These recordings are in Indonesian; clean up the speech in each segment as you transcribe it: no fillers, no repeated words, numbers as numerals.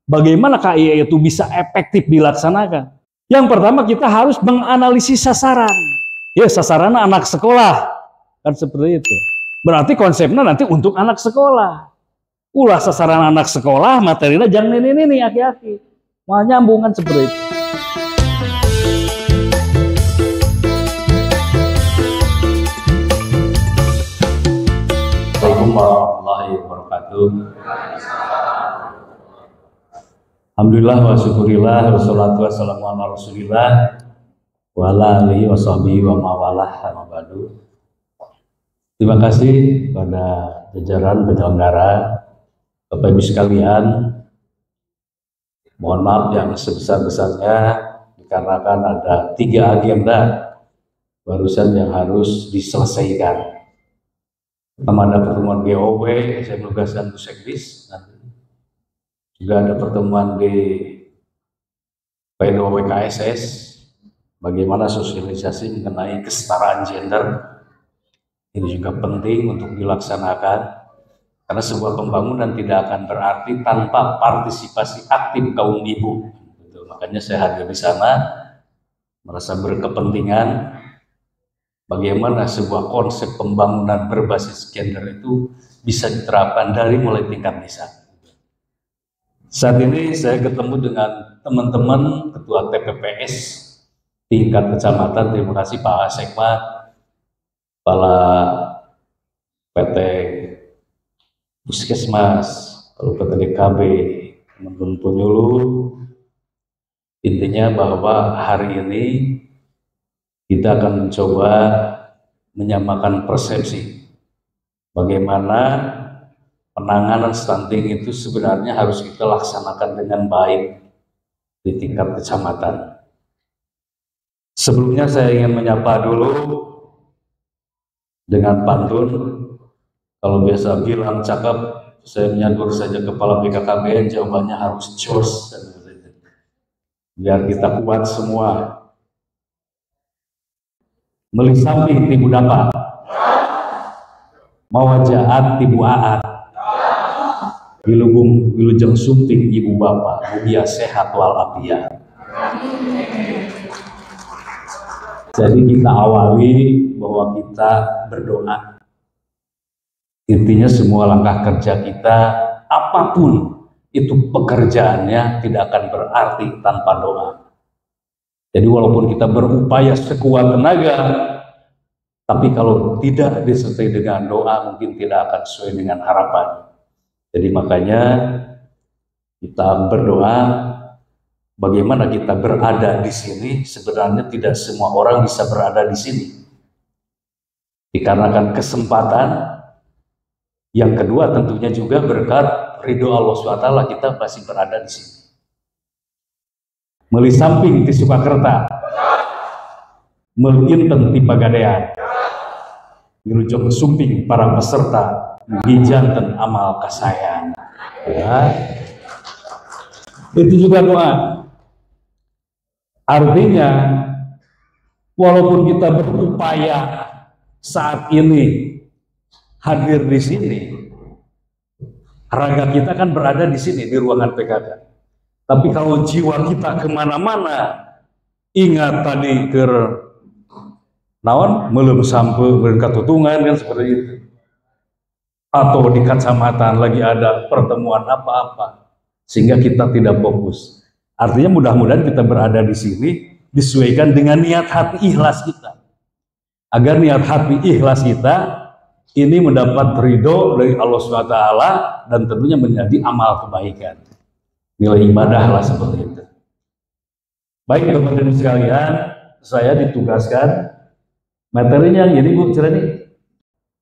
bagaimana KIA itu bisa efektif dilaksanakan? Yang pertama kita harus menganalisis sasaran. Ya, sasaran anak sekolah. Kan seperti itu. Berarti konsepnya nanti untuk anak sekolah. Ulah sasaran anak sekolah, materinya jangan ini aki-aki. Mau nyambungan seperti itu. Assalamualaikum warahmatullahi wabarakatuh. Alhamdulillah wa syukurillah wassalatu wassalamu ala rasulillah wa ala alihi wa sahbihi wa mawalah amma ba'du. Terima kasih pada jajaran penyelenggara, Bapak Ibu sekalian. Mohon maaf yang sebesar-besarnya dikarenakan ada 3 agenda barusan yang harus diselesaikan. Pertama ada pertemuan GOW, saya menugaskan Bu Sekdis. Juga ada pertemuan di PDO WKSS, bagaimana sosialisasi mengenai kesetaraan gender. Ini juga penting untuk dilaksanakan, karena sebuah pembangunan tidak akan berarti tanpa partisipasi aktif kaum ibu. Makanya saya hadir di sana, merasa berkepentingan bagaimana sebuah konsep pembangunan berbasis gender itu bisa diterapkan dari mulai tingkat desa. Saat ini saya ketemu dengan teman-teman ketua TPPS tingkat kecamatan. Terima kasih Pak Sekma, Kepala PT Puskesmas, Kepala PT DKB, teman-teman penyuluh. Intinya bahwa hari ini kita akan mencoba menyamakan persepsi bagaimana penanganan stunting itu sebenarnya harus kita laksanakan dengan baik di tingkat kecamatan. Sebelumnya saya ingin menyapa dulu dengan pantun. Kalau biasa bilang cakep, saya menyadur saja kepala BKKBN, jawabannya harus jos, biar kita kuat semua. Meli samping tibu dapat, mawajaat tibu aat, wilujeng sumping ibu bapak, mugia sehat walafiat. Jadi kita awali bahwa kita berdoa. Intinya semua langkah kerja kita, apapun itu pekerjaannya, tidak akan berarti tanpa doa. Jadi walaupun kita berupaya sekuat tenaga, tapi kalau tidak disertai dengan doa, mungkin tidak akan sesuai dengan harapan. Jadi makanya kita berdoa. Bagaimana kita berada di sini, sebenarnya tidak semua orang bisa berada di sini. Dikarenakan kesempatan. Yang kedua tentunya juga berkat ridho Allah SWT kita masih berada di sini. Meli samping di Sukakerta, melinten di Pagadean, wilujeng sumping para peserta, gijanten amal kasayang. Ya. Itu juga doa. Artinya, walaupun kita berupaya saat ini hadir di sini, raga kita kan berada di sini, di ruangan PKK. Tapi kalau jiwa kita kemana-mana, ingat tadi ke naon, belum sampai berkatutungan kan seperti itu. Atau di kecamatan lagi ada pertemuan apa-apa, sehingga kita tidak fokus. Artinya mudah-mudahan kita berada di sini disesuaikan dengan niat hati ikhlas kita. Agar niat hati ikhlas kita ini mendapat ridho dari Allah SWT dan tentunya menjadi amal kebaikan. Nilai ibadah lah seperti itu. Baik teman-teman sekalian, saya ditugaskan materinya jadi Bu Cireni,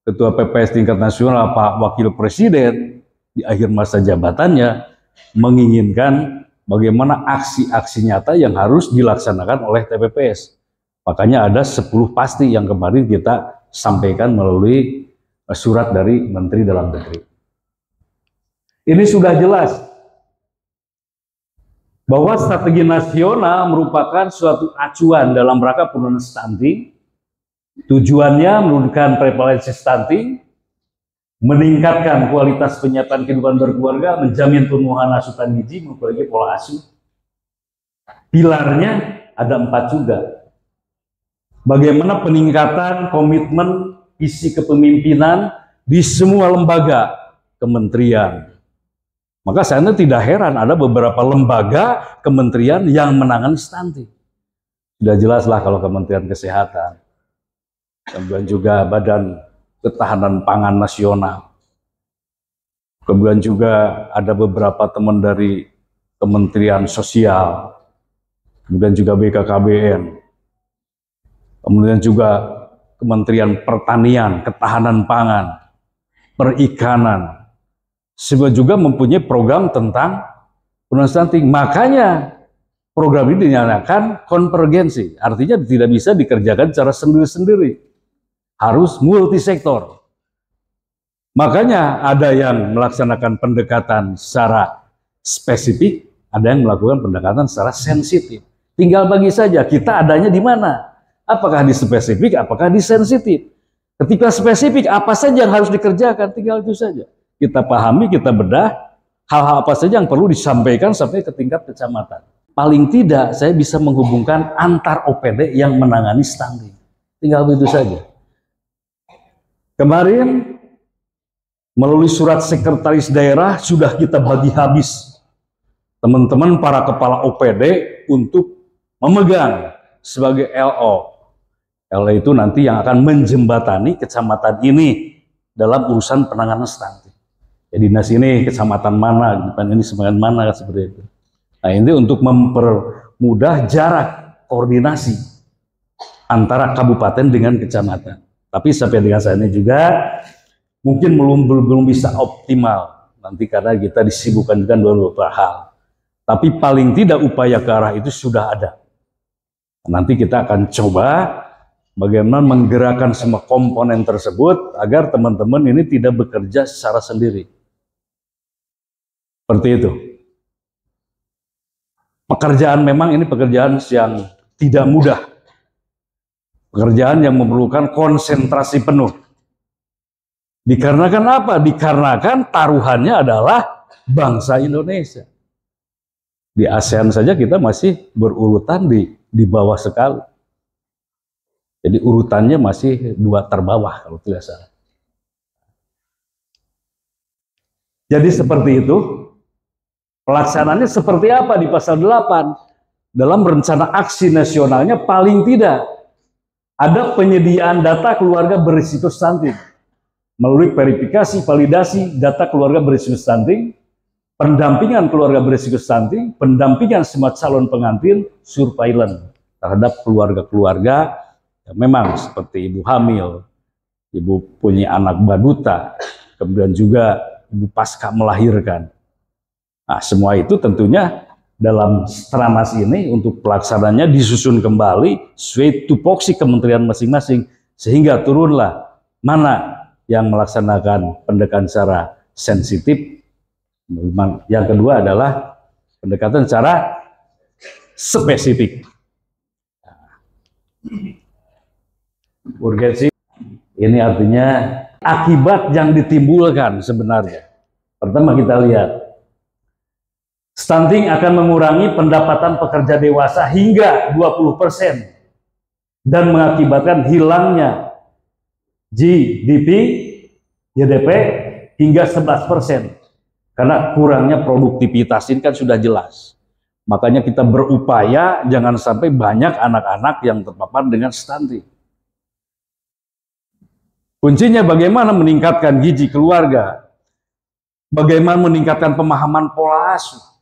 Ketua PPS tingkat nasional Pak Wakil Presiden di akhir masa jabatannya menginginkan bagaimana aksi-aksi nyata yang harus dilaksanakan oleh TPPS. Makanya ada 10 pasti yang kemarin kita sampaikan melalui surat dari Menteri Dalam Negeri. Ini sudah jelas bahwa strategi nasional merupakan suatu acuan dalam rangka penurunan stunting. Tujuannya menurunkan prevalensi stunting meningkatkan kualitas penyiapan kehidupan berkeluarga, menjamin pemenuhan asupan gizi, memperbaiki pola asuh. Pilarnya ada 4 juga. Bagaimana peningkatan komitmen visi kepemimpinan di semua lembaga kementerian. Maka saya tidak heran ada beberapa lembaga kementerian yang menangani stunting. Sudah jelaslah kalau Kementerian Kesehatan, kemudian juga Badan Ketahanan Pangan Nasional. Kemudian juga ada beberapa teman dari Kementerian Sosial, kemudian juga BKKBN. Kemudian juga Kementerian Pertanian, Ketahanan Pangan, Perikanan. Semua juga mempunyai program tentang penurunan stunting. Makanya program ini dinyatakan konvergensi. Artinya tidak bisa dikerjakan secara sendiri-sendiri. Harus multisektor. Makanya ada yang melaksanakan pendekatan secara spesifik, ada yang melakukan pendekatan secara sensitif. Tinggal bagi saja kita adanya di mana. Apakah di spesifik, apakah di sensitif. Ketika spesifik, apa saja yang harus dikerjakan, tinggal itu saja. Kita pahami, kita bedah, hal-hal apa saja yang perlu disampaikan sampai ke tingkat kecamatan. Paling tidak, saya bisa menghubungkan antar OPD yang menangani stunting. Tinggal begitu saja. Kemarin, melalui surat sekretaris daerah, sudah kita bagi habis. Teman-teman para kepala OPD untuk memegang sebagai LO. LO itu nanti yang akan menjembatani kecamatan ini dalam urusan penanganan stunting. Jadi dinas ini kecamatan mana, depan ini kecamatan mana, seperti itu. Nah ini untuk mempermudah jarak koordinasi antara kabupaten dengan kecamatan. Tapi sampai dengan saat ini juga mungkin belum bisa optimal nanti karena kita disibukkan dengan beberapa hal. Tapi paling tidak upaya ke arah itu sudah ada. Nanti kita akan coba bagaimana menggerakkan semua komponen tersebut agar teman-teman ini tidak bekerja secara sendiri. Seperti itu. Pekerjaan memang ini pekerjaan yang tidak mudah. Pekerjaan yang memerlukan konsentrasi penuh. Dikarenakan apa? Dikarenakan taruhannya adalah bangsa Indonesia. Di ASEAN saja kita masih berurutan di bawah sekali. Jadi urutannya masih 2 terbawah kalau tidak salah. Jadi seperti itu. Pelaksanaannya seperti apa di pasal 8? Dalam rencana aksi nasionalnya paling tidak ada penyediaan data keluarga berisiko stunting. Melalui verifikasi, validasi data keluarga berisiko stunting, pendampingan keluarga berisiko stunting, pendampingan semua calon pengantin, surveillance terhadap keluarga-keluarga yang memang seperti ibu hamil, ibu punya anak baduta, kemudian juga ibu pasca melahirkan. Nah, semua itu tentunya dalam Stranas ini untuk pelaksananya disusun kembali sesuai tupoksi kementerian masing-masing sehingga turunlah mana yang melaksanakan pendekatan secara sensitif. Yang kedua adalah pendekatan secara spesifik. Urgensi ini artinya akibat yang ditimbulkan sebenarnya. Pertama kita lihat stunting akan mengurangi pendapatan pekerja dewasa hingga 20% dan mengakibatkan hilangnya GDP, GDP hingga 11% karena kurangnya produktivitas ini kan sudah jelas. Makanya kita berupaya jangan sampai banyak anak-anak yang terpapar dengan stunting. Kuncinya bagaimana meningkatkan gizi keluarga, bagaimana meningkatkan pemahaman pola asuh,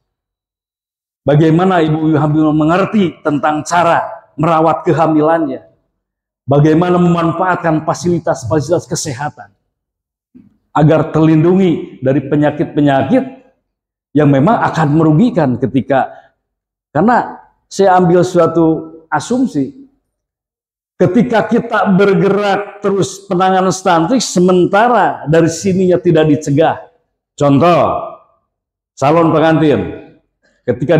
bagaimana ibu hamil mengerti tentang cara merawat kehamilannya, bagaimana memanfaatkan fasilitas-fasilitas kesehatan agar terlindungi dari penyakit-penyakit yang memang akan merugikan karena saya ambil suatu asumsi ketika kita bergerak terus penanganan stunting sementara dari sininya tidak dicegah. Contoh, calon pengantin ketika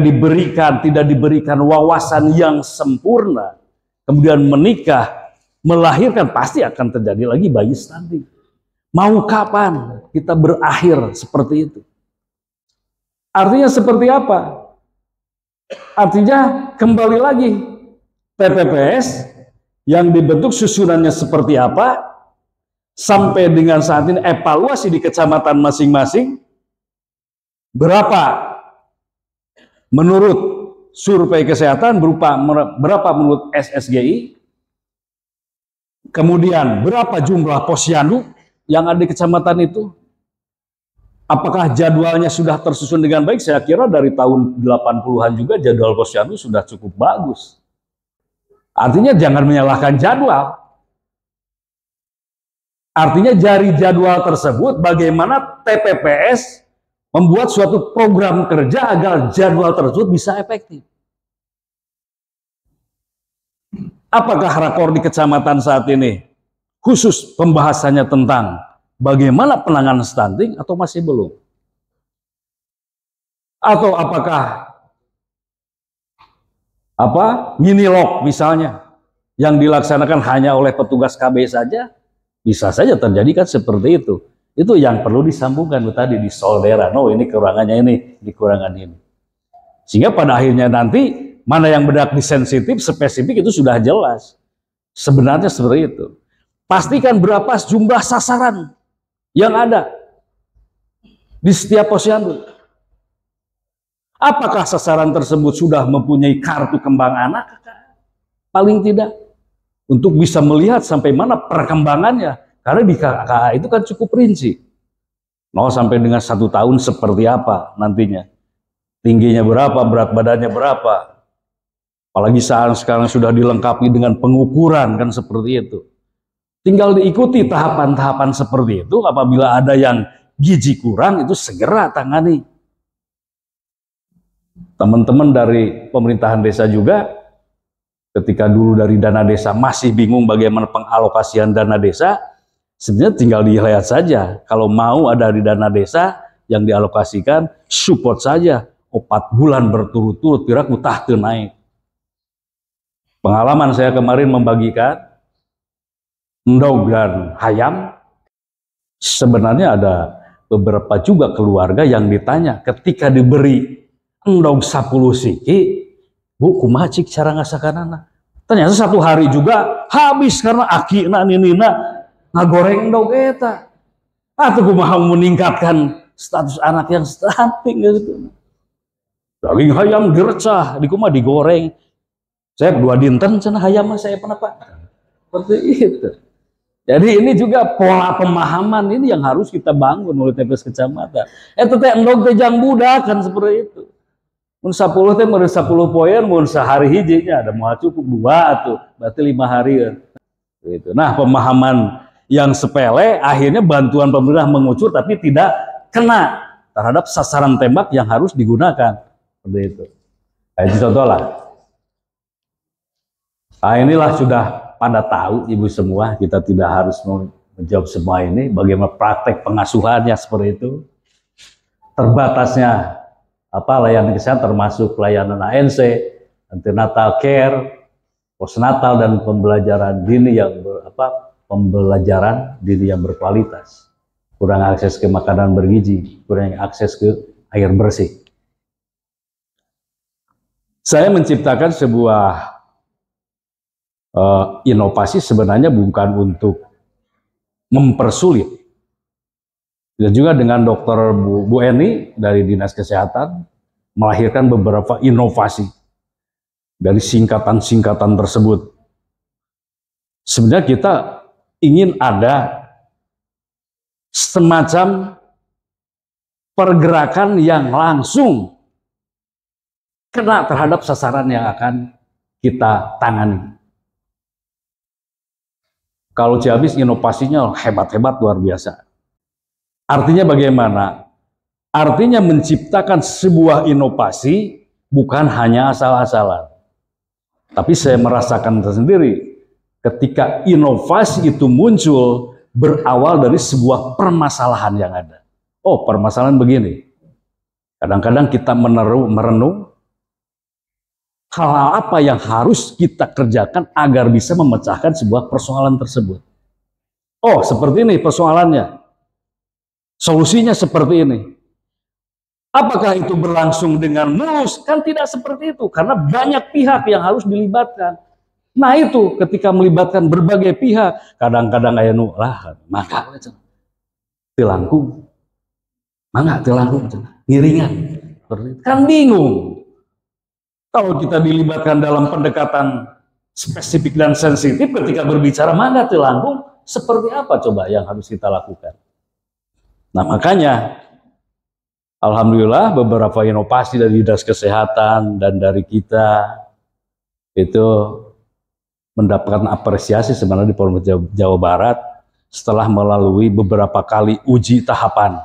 tidak diberikan wawasan yang sempurna, kemudian menikah, melahirkan, pasti akan terjadi lagi bayi stunting. Mau kapan kita berakhir seperti itu? Artinya seperti apa? Artinya kembali lagi, TPPS yang dibentuk susunannya seperti apa, sampai dengan saat ini evaluasi di kecamatan masing-masing, berapa menurut survei kesehatan, berapa menurut SSGI, kemudian berapa jumlah posyandu yang ada di kecamatan itu, apakah jadwalnya sudah tersusun dengan baik? Saya kira dari tahun 80-an juga jadwal posyandu sudah cukup bagus. Artinya jangan menyalahkan jadwal. Artinya dari jadwal tersebut bagaimana TPPS membuat suatu program kerja agar jadwal tersebut bisa efektif. Apakah rakor di kecamatan saat ini khusus pembahasannya tentang bagaimana penanganan stunting atau masih belum? Atau apakah minilog misalnya yang dilaksanakan hanya oleh petugas KB saja? Bisa saja terjadi kan seperti itu. Itu yang perlu disambungkan tadi di soldera. No, ini kekurangannya ini, dikurangan ini. Sehingga pada akhirnya nanti mana yang benar sensitif, spesifik itu sudah jelas. Sebenarnya seperti itu. Pastikan berapa jumlah sasaran yang ada di setiap posyandu. Apakah sasaran tersebut sudah mempunyai kartu kembang anak? Paling tidak. Untuk bisa melihat sampai mana perkembangannya. Karena di KKA itu kan cukup rinci. 0 sampai dengan 1 tahun seperti apa nantinya. Tingginya berapa, berat badannya berapa. Apalagi saat sekarang sudah dilengkapi dengan pengukuran kan seperti itu. Tinggal diikuti tahapan-tahapan seperti itu. Apabila ada yang gizi kurang itu segera tangani. Teman-teman dari pemerintahan desa juga ketika dulu dari dana desa masih bingung bagaimana pengalokasian dana desa, sebenarnya tinggal dilihat saja. Kalau mau ada di dana desa yang dialokasikan, support saja. 4 bulan berturut-turut, piraku tahta naik. Pengalaman saya kemarin membagikan endog dan hayam, sebenarnya ada beberapa juga keluarga yang ditanya ketika diberi endog 10 siki, Bu, kumaha cik cara ngasakanana? Ternyata 1 hari juga habis karena akina ninina ngagoreng endog eta. Atau kumaha meningkatkan status anak yang stunting gitu. Daging hayam direcah, di kumaha digoreng. Saya 2 dinten cenah hayam saya pernah Pak. Seperti itu. Jadi ini juga pola pemahaman ini yang harus kita bangun oleh TPS kecamatan. Eta teh endog teh jang budak kan seperti itu. Mun 10 teh meureun 10 poean, mun sehari hijinya ada moal cukup 2 tuh, berarti 5 hari kan. Gitu. Nah, pemahaman yang sepele akhirnya bantuan pemerintah mengucur tapi tidak kena terhadap sasaran tembak yang harus digunakan. Seperti itu. Nah, itu contoh lah. Nah, inilah sudah pada tahu Ibu semua, kita tidak harus menjawab semua ini, bagaimana praktek pengasuhannya seperti itu. Terbatasnya layanan kesehatan termasuk pelayanan ANC, antenatal care, postnatal dan pembelajaran dini yang pembelajaran dini yang berkualitas. Kurang akses ke makanan bergizi, kurang akses ke air bersih. Saya menciptakan sebuah inovasi sebenarnya bukan untuk mempersulit. Dan juga dengan Dr. Bu Eni dari Dinas Kesehatan melahirkan beberapa inovasi dari singkatan-singkatan tersebut. Sebenarnya kita ingin ada semacam pergerakan yang langsung kena terhadap sasaran yang akan kita tangani. Kalau Ciamis inovasinya hebat-hebat luar biasa. Artinya bagaimana? Artinya menciptakan sebuah inovasi bukan hanya asal-asalan. Tapi saya merasakan sendiri ketika inovasi itu muncul berawal dari sebuah permasalahan yang ada. Oh, permasalahan begini. Kadang-kadang kita merenung hal-hal apa yang harus kita kerjakan agar bisa memecahkan sebuah persoalan tersebut. Oh, seperti ini persoalannya. Solusinya seperti ini. Apakah itu berlangsung dengan mulus? Kan tidak seperti itu, karena banyak pihak yang harus dilibatkan. Nah itu, ketika melibatkan berbagai pihak, kadang-kadang aya nu lah, maka tilangkung, mangga tilangkung, ngiringan, kan bingung. Kalau kita dilibatkan dalam pendekatan spesifik dan sensitif, ketika berbicara mangga tilangkung, seperti apa coba yang harus kita lakukan? Nah makanya, alhamdulillah beberapa inovasi dari Dinas Kesehatan dan dari kita itu mendapatkan apresiasi sebenarnya di Polres Jawa Barat setelah melalui beberapa kali uji tahapan.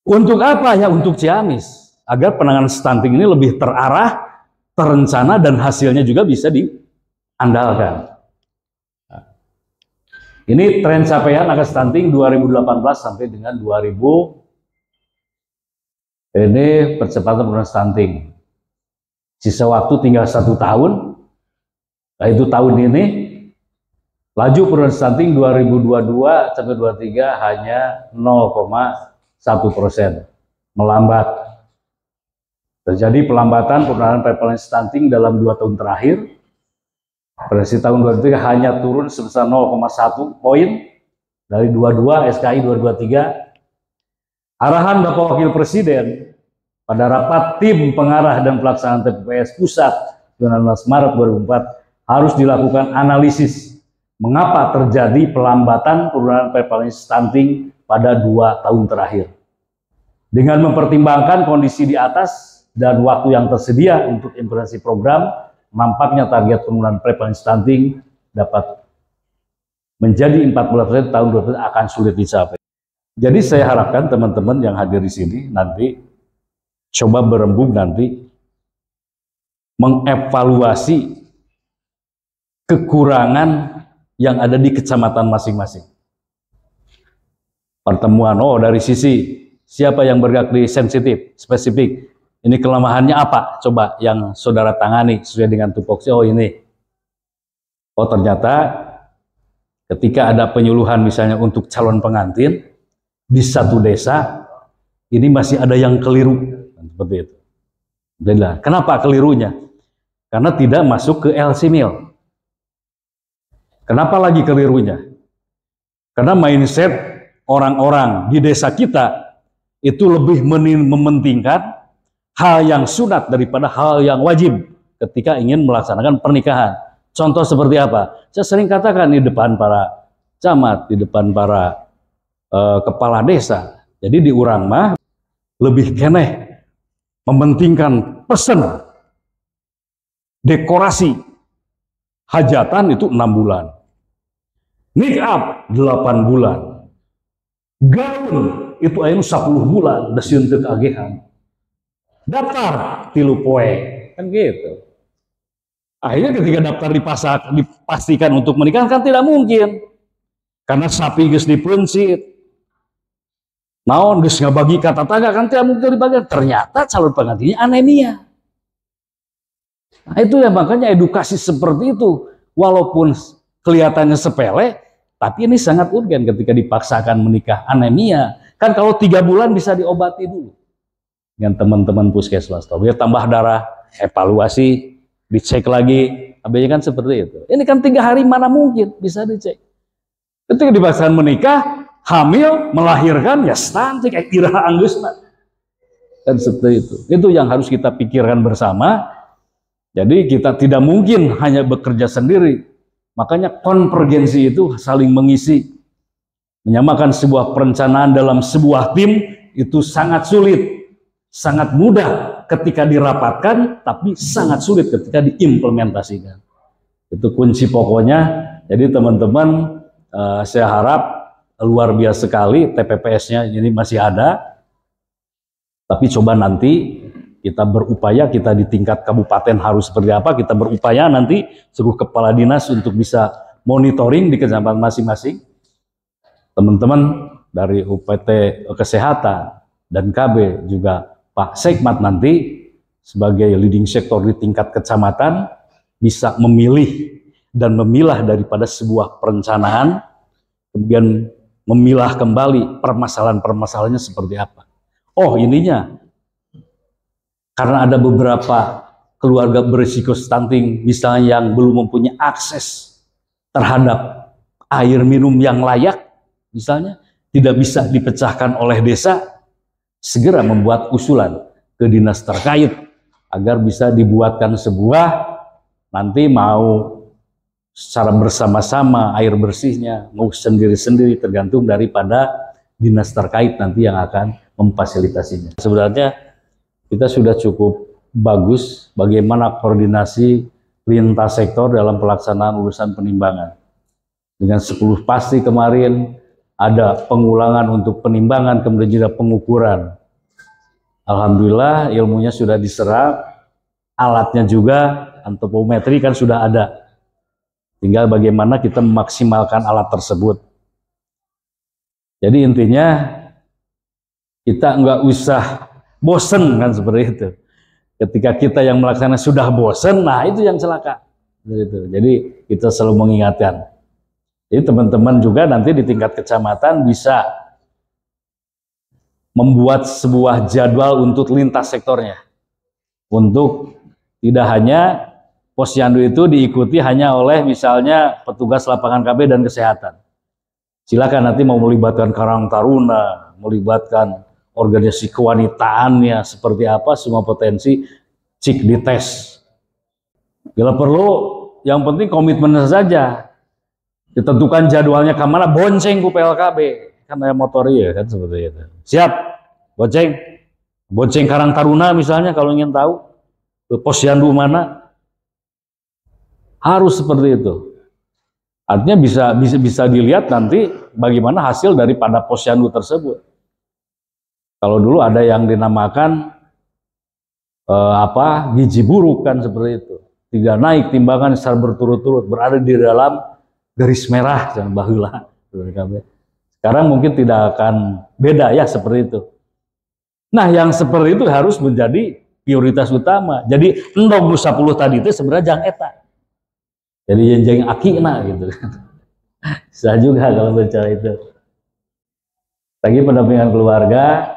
Untuk apa ya? Untuk Ciamis, agar penanganan stunting ini lebih terarah, terencana, dan hasilnya juga bisa diandalkan. Ini tren capaian angka stunting 2018 sampai dengan 2000. Ini percepatan penurunan stunting. Sisa waktu tinggal 1 tahun. Nah itu tahun ini laju penurunan stunting 2022 sampai 2023 hanya 0,1%, melambat. Terjadi pelambatan penurunan prevalensi stunting dalam 2 tahun terakhir. Prediksi tahun 2023 hanya turun sebesar 0,1 poin dari 22 SKI 2023. Arahan Bapak Wakil Presiden pada rapat tim pengarah dan pelaksanaan TPPS Pusat 19 Maret 2004 harus dilakukan analisis mengapa terjadi pelambatan penurunan prevalensi stunting pada 2 tahun terakhir. Dengan mempertimbangkan kondisi di atas dan waktu yang tersedia untuk implementasi program, nampaknya target penurunan prevalensi stunting dapat menjadi 40% tahun 2020 akan sulit dicapai. Jadi saya harapkan teman-teman yang hadir di sini nanti coba berembuk nanti mengevaluasi kekurangan yang ada di kecamatan masing-masing. Pertemuan, dari sisi siapa yang bergerak di sensitif, spesifik. Ini kelemahannya apa? Coba yang saudara tangani sesuai dengan tupoksi. Oh ini. Oh ternyata ketika ada penyuluhan misalnya untuk calon pengantin di satu desa, ini masih ada yang keliru. Seperti itu. Kenapa kelirunya? Karena tidak masuk ke LC Mil. Kenapa lagi kelirunya? Karena mindset orang-orang di desa kita itu lebih mementingkan hal yang sunat daripada hal yang wajib ketika ingin melaksanakan pernikahan. Contoh seperti apa? Saya sering katakan di depan para camat, di depan para kepala desa. Jadi di urang mah lebih keneh mementingkan pesen, dekorasi, hajatan itu 6 bulan. Make up 8 bulan. Gaun itu aya 10 bulan, da sieun teu kagehan. Daftar 3 poe, kan gitu. Akhirnya ketika daftar dipastikan untuk menikah kan tidak mungkin. Karena sapi geus dipeunsit. Naon geus ngabagi ka tetangga kan tidak mungkin dibagi. Ternyata calon pengantinnya anemia. Nah itu ya makanya edukasi seperti itu walaupun kelihatannya sepele, tapi ini sangat urgen ketika dipaksakan menikah anemia. Kan kalau 3 bulan bisa diobati dulu dengan teman-teman puskesmas. Biar tambah darah, evaluasi, dicek lagi. Abisnya kan seperti itu. Ini kan 3 hari mana mungkin bisa dicek. Ketika dipaksakan menikah, hamil, melahirkan, ya stunting, iraha anggeusna. Kan seperti itu. Itu yang harus kita pikirkan bersama. Jadi kita tidak mungkin hanya bekerja sendiri. Makanya konvergensi itu saling mengisi. Menyamakan sebuah perencanaan dalam sebuah tim itu sangat sulit. Sangat mudah ketika dirapatkan, tapi sangat sulit ketika diimplementasikan. Itu kunci pokoknya. Jadi teman-teman, saya harap luar biasa sekali TPPS-nya ini masih ada. Tapi coba nanti kita berupaya, kita di tingkat kabupaten harus seperti apa, kita berupaya nanti seluruh kepala dinas untuk bisa monitoring di kecamatan masing-masing. Teman-teman dari UPT Kesehatan dan KB juga Pak Sekmat nanti sebagai leading sektor di tingkat kecamatan bisa memilih dan memilah daripada sebuah perencanaan, kemudian memilah kembali permasalahan-permasalahannya seperti apa. Oh, ininya karena ada beberapa keluarga berisiko stunting misalnya yang belum mempunyai akses terhadap air minum yang layak, misalnya tidak bisa dipecahkan oleh desa, segera membuat usulan ke dinas terkait agar bisa dibuatkan sebuah, nanti mau secara bersama-sama air bersihnya, mau sendiri-sendiri tergantung daripada dinas terkait nanti yang akan memfasilitasinya. Sebenarnya kita sudah cukup bagus bagaimana koordinasi lintas sektor dalam pelaksanaan urusan penimbangan. Dengan 10 pasti kemarin ada pengulangan untuk penimbangan, kemudian juga pengukuran. Alhamdulillah ilmunya sudah diserap, alatnya juga, antropometri kan sudah ada. Tinggal bagaimana kita memaksimalkan alat tersebut. Jadi intinya kita nggak usah bosen kan seperti itu. Ketika kita yang melaksanakan sudah bosen, nah itu yang celaka. Jadi kita selalu mengingatkan. Jadi teman-teman juga nanti di tingkat kecamatan bisa membuat sebuah jadwal untuk lintas sektornya. Untuk tidak hanya posyandu itu diikuti hanya oleh misalnya petugas lapangan KB dan kesehatan. Silakan nanti mau melibatkan Karang Taruna, melibatkan organisasi kewanitaannya seperti apa, semua potensi cik dites. Bila perlu, yang penting komitmen saja. Ditentukan jadwalnya kemana, bonceng ku PLKB. Kan ada motor ya kan seperti itu. Siap, bonceng Karang Taruna misalnya kalau ingin tahu posyandu mana. Harus seperti itu. Artinya bisa dilihat nanti bagaimana hasil daripada posyandu tersebut. Kalau dulu ada yang dinamakan gizi buruk kan seperti itu. Tidak naik timbangan secara berturut-turut, berada di dalam garis merah dan baheula. Sekarang mungkin tidak akan beda ya seperti itu. Nah, yang seperti itu harus menjadi prioritas utama. Jadi endog 10 tadi itu sebenarnya jang eta. Jadi jenjang akina gitu. Bisa juga kalau bicara itu. Lagi pendampingan keluarga,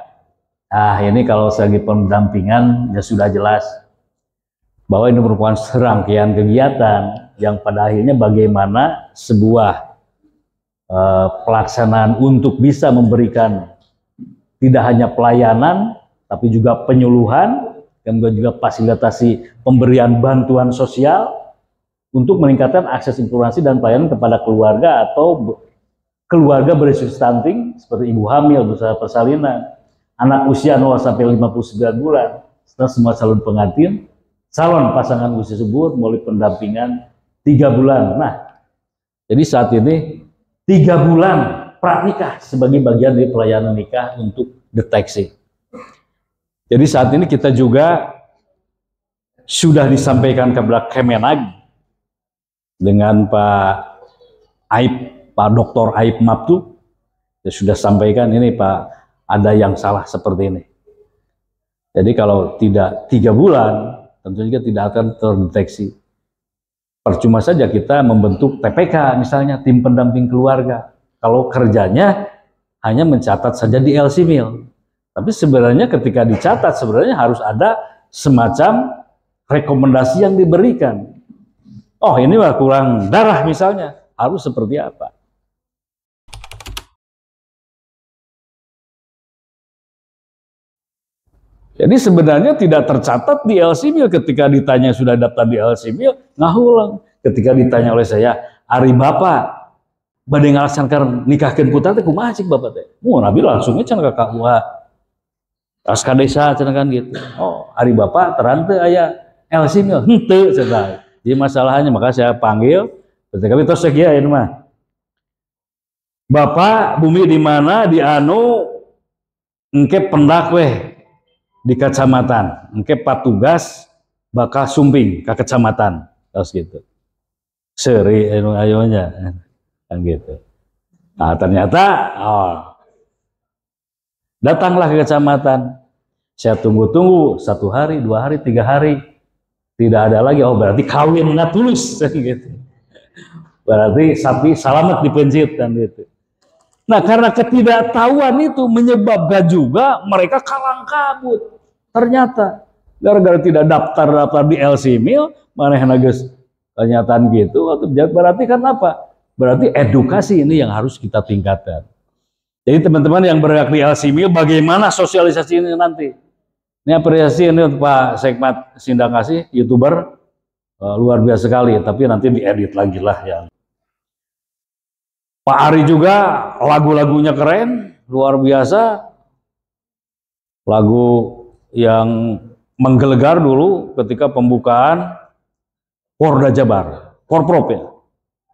ini kalau segi pendampingan ya sudah jelas bahwa ini merupakan serangkaian kegiatan yang pada akhirnya bagaimana sebuah pelaksanaan untuk bisa memberikan tidak hanya pelayanan tapi juga penyuluhan, kemudian juga fasilitasi pemberian bantuan sosial untuk meningkatkan akses informasi dan pelayanan kepada keluarga atau keluarga berisiko stunting seperti ibu hamil, berusaha persalinan, anak usia 0 sampai 59 bulan, serta semua calon pengantin, calon pasangan usia tersebut melalui pendampingan 3 bulan. Nah, jadi saat ini 3 bulan pranikah sebagai bagian dari pelayanan nikah untuk deteksi. Jadi saat ini kita juga sudah disampaikan kepada Kemenag dengan Pak Aib, Pak Dr. Aib Mabtu, ya sudah sampaikan ini Pak, ada yang salah seperti ini. Jadi kalau tidak 3 bulan, tentu juga tidak akan terdeteksi. Percuma saja kita membentuk TPK misalnya, tim pendamping keluarga. Kalau kerjanya hanya mencatat saja di LCMIL. Tapi sebenarnya ketika dicatat sebenarnya harus ada semacam rekomendasi yang diberikan. Oh ini mah kurang darah misalnya, harus seperti apa? Jadi sebenarnya tidak tercatat di LCMIL. Ketika ditanya sudah daftar di LCMIL, ngahulang. Ketika ditanya oleh saya, ari bapak badai ngalaksanakan nikahkeun putra teh kumaha cik bapak teh? Nabi langsungnya cenah ka KUA. Aska desa cenah kan gitu. Oh, ari bapak terante aya LCMIL. Henteu cenah. Jadi masalahnya maka saya panggil, ketika itu sekian ini mah. Bapak bumi di mana di anu engke pendak weh di kecamatan, engke patugas bakal sumping ke kecamatan, terus gitu. Seri ayonya kan gitu. Nah ternyata datanglah ke kecamatan. Saya tunggu-tunggu 1 hari, 2 hari, 3 hari. Tidak ada lagi, oh berarti kawin nggak tulus gitu. Berarti sapi selamat dipencit kan gitu. Nah, karena ketidaktahuan itu menyebabkan juga mereka kalang kabut. Ternyata gara-gara tidak daftar di LC-Mil, manehna geus kenyataan gitu, berarti kan apa? Berarti edukasi ini yang harus kita tingkatkan. Jadi teman-teman yang bergerak di LC-Mil, bagaimana sosialisasi ini nanti? Ini apresiasi ini Pak Sekmat Sindakasih, YouTuber, luar biasa sekali, tapi nanti diedit lagi lah ya. Pak Ari juga lagu-lagunya keren, luar biasa. Lagu yang menggelegar dulu ketika pembukaan Porda Jabar, Porprov ya.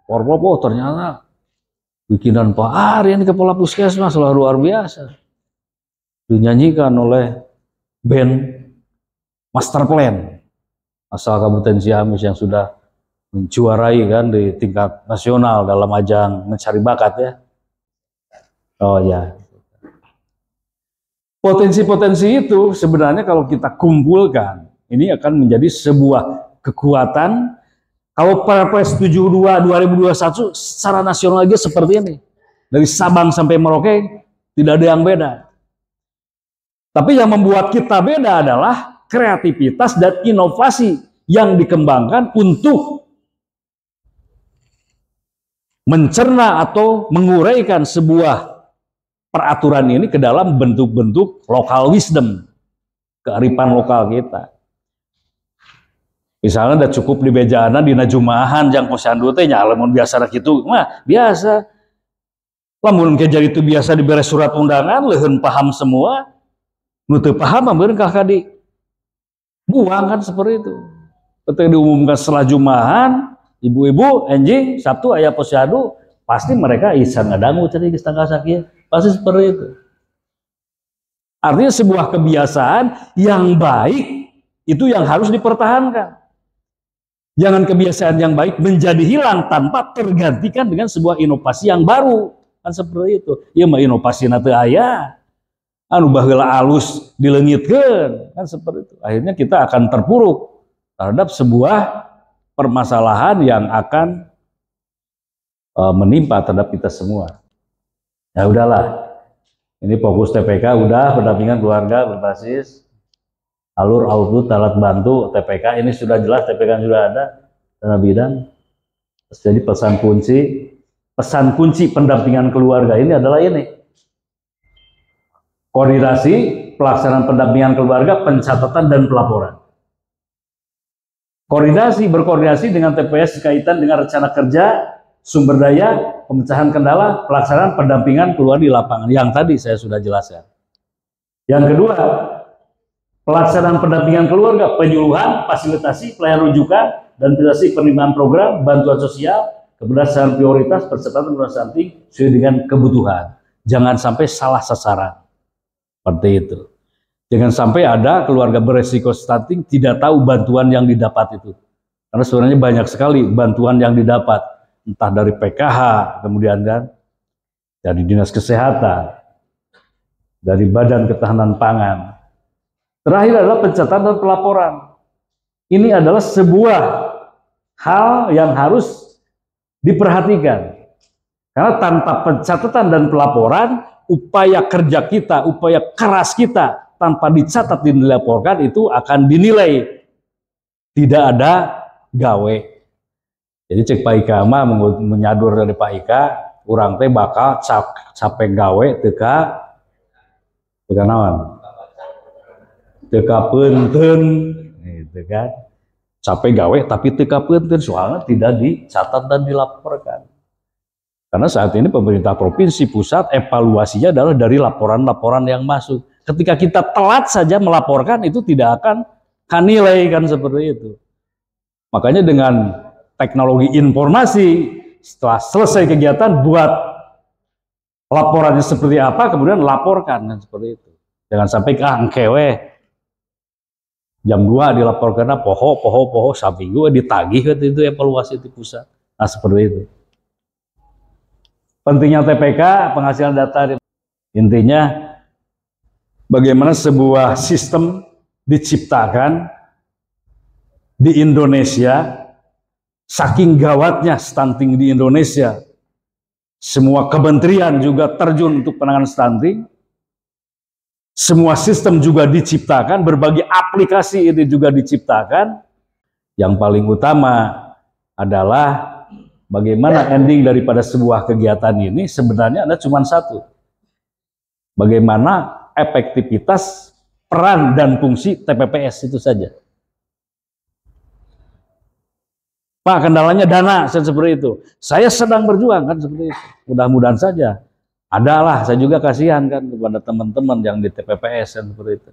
Porprov, oh ternyata bikinan Pak Ari ini kepala puskesmas luar biasa. Dinyanyikan oleh band Master Plan asal Kabupaten Ciamis yang sudah menjuarai kan di tingkat nasional dalam ajang mencari bakat ya. Oh ya. Potensi-potensi itu sebenarnya kalau kita kumpulkan, ini akan menjadi sebuah kekuatan. Kalau Perpres 72 2021 secara nasional aja seperti ini. Dari Sabang sampai Merauke tidak ada yang beda. Tapi yang membuat kita beda adalah kreativitas dan inovasi yang dikembangkan untuk mencerna atau menguraikan sebuah peraturan ini ke dalam bentuk-bentuk local wisdom, kearifan lokal kita. Misalnya udah cukup di bejana di najumahan jang posyandu teh nya lamun biasa kitu mah biasa. Lamun ke jadi itu biasa diberi surat undangan leuheun paham semua. Nu teu paham mah meureun ka kadi buang kan seperti itu. Ketika diumumkan setelah jumahan, ibu-ibu enjing Sabtu aya posyandu, pasti mereka isa ngadangu cari geus tanggal sakieu. Pasti seperti itu. Artinya sebuah kebiasaan yang baik itu yang harus dipertahankan. Jangan kebiasaan yang baik menjadi hilang tanpa tergantikan dengan sebuah inovasi yang baru. Kan seperti itu. Ya mah inovasi teu aya. Anu baheula alus dileungitkeun. Kan seperti itu. Akhirnya kita akan terpuruk terhadap sebuah permasalahan yang akan menimpa terhadap kita semua. Ya udahlah. Ini fokus TPK udah, pendampingan keluarga berbasis alur output alat bantu TPK ini sudah jelas, TPK sudah ada dana bidang. Jadi pesan kunci pendampingan keluarga ini adalah ini: koordinasi pelaksanaan pendampingan keluarga, pencatatan dan pelaporan. Berkoordinasi dengan TPS kaitan dengan rencana kerja, sumber daya, pemecahan kendala, pelaksanaan pendampingan keluarga di lapangan yang tadi saya sudah jelaskan. Yang kedua, pelaksanaan pendampingan keluarga, penyuluhan, fasilitasi, pelayanan rujukan, dan fasilitasi penerimaan program, bantuan sosial, keberhasilan prioritas, percepatan penerimaan stunting sesuai dengan kebutuhan. Jangan sampai salah sasaran. Seperti itu. Jangan sampai ada keluarga beresiko stunting tidak tahu bantuan yang didapat itu. Karena sebenarnya banyak sekali bantuan yang didapat. Entah dari PKH, kemudian kan dari Dinas Kesehatan, dari Badan Ketahanan Pangan. Terakhir adalah pencatatan dan pelaporan. Ini adalah sebuah hal yang harus diperhatikan. Karena tanpa pencatatan dan pelaporan, upaya kerja kita, upaya keras kita tanpa dicatat dan dilaporkan itu akan dinilai tidak ada gawe. Jadi cek Pak Ika mah menyadur dari Pak Ika, urang teh bakal capek gawe teka naon? Teka punten, gitu kan? Capek gawe tapi teka punten soalnya tidak dicatat dan dilaporkan. Karena saat ini pemerintah provinsi pusat evaluasinya adalah dari laporan-laporan yang masuk. Ketika kita telat saja melaporkan itu tidak akan kanilai kan seperti itu. Makanya dengan teknologi informasi setelah selesai kegiatan buat laporannya seperti apa kemudian laporkan dan seperti itu. Jangan sampai angkewe jam 2 dilaporkan poho sabinggu ditagih itu evaluasi di pusat. Nah seperti itu. Pentingnya TPK, penghasilan data. Intinya bagaimana sebuah sistem diciptakan di Indonesia, saking gawatnya stunting di Indonesia, semua kementerian juga terjun untuk penanganan stunting, semua sistem juga diciptakan, berbagai aplikasi itu juga diciptakan. Yang paling utama adalah bagaimana ending daripada sebuah kegiatan ini sebenarnya ada cuma satu. Bagaimana efektivitas, peran, dan fungsi TPPS itu saja. Pak, kendalanya dana, seperti itu. Saya sedang berjuang kan seperti itu. Mudah-mudahan saja. Adalah, saya juga kasihan kan kepada teman-teman yang di TPPS kan seperti itu.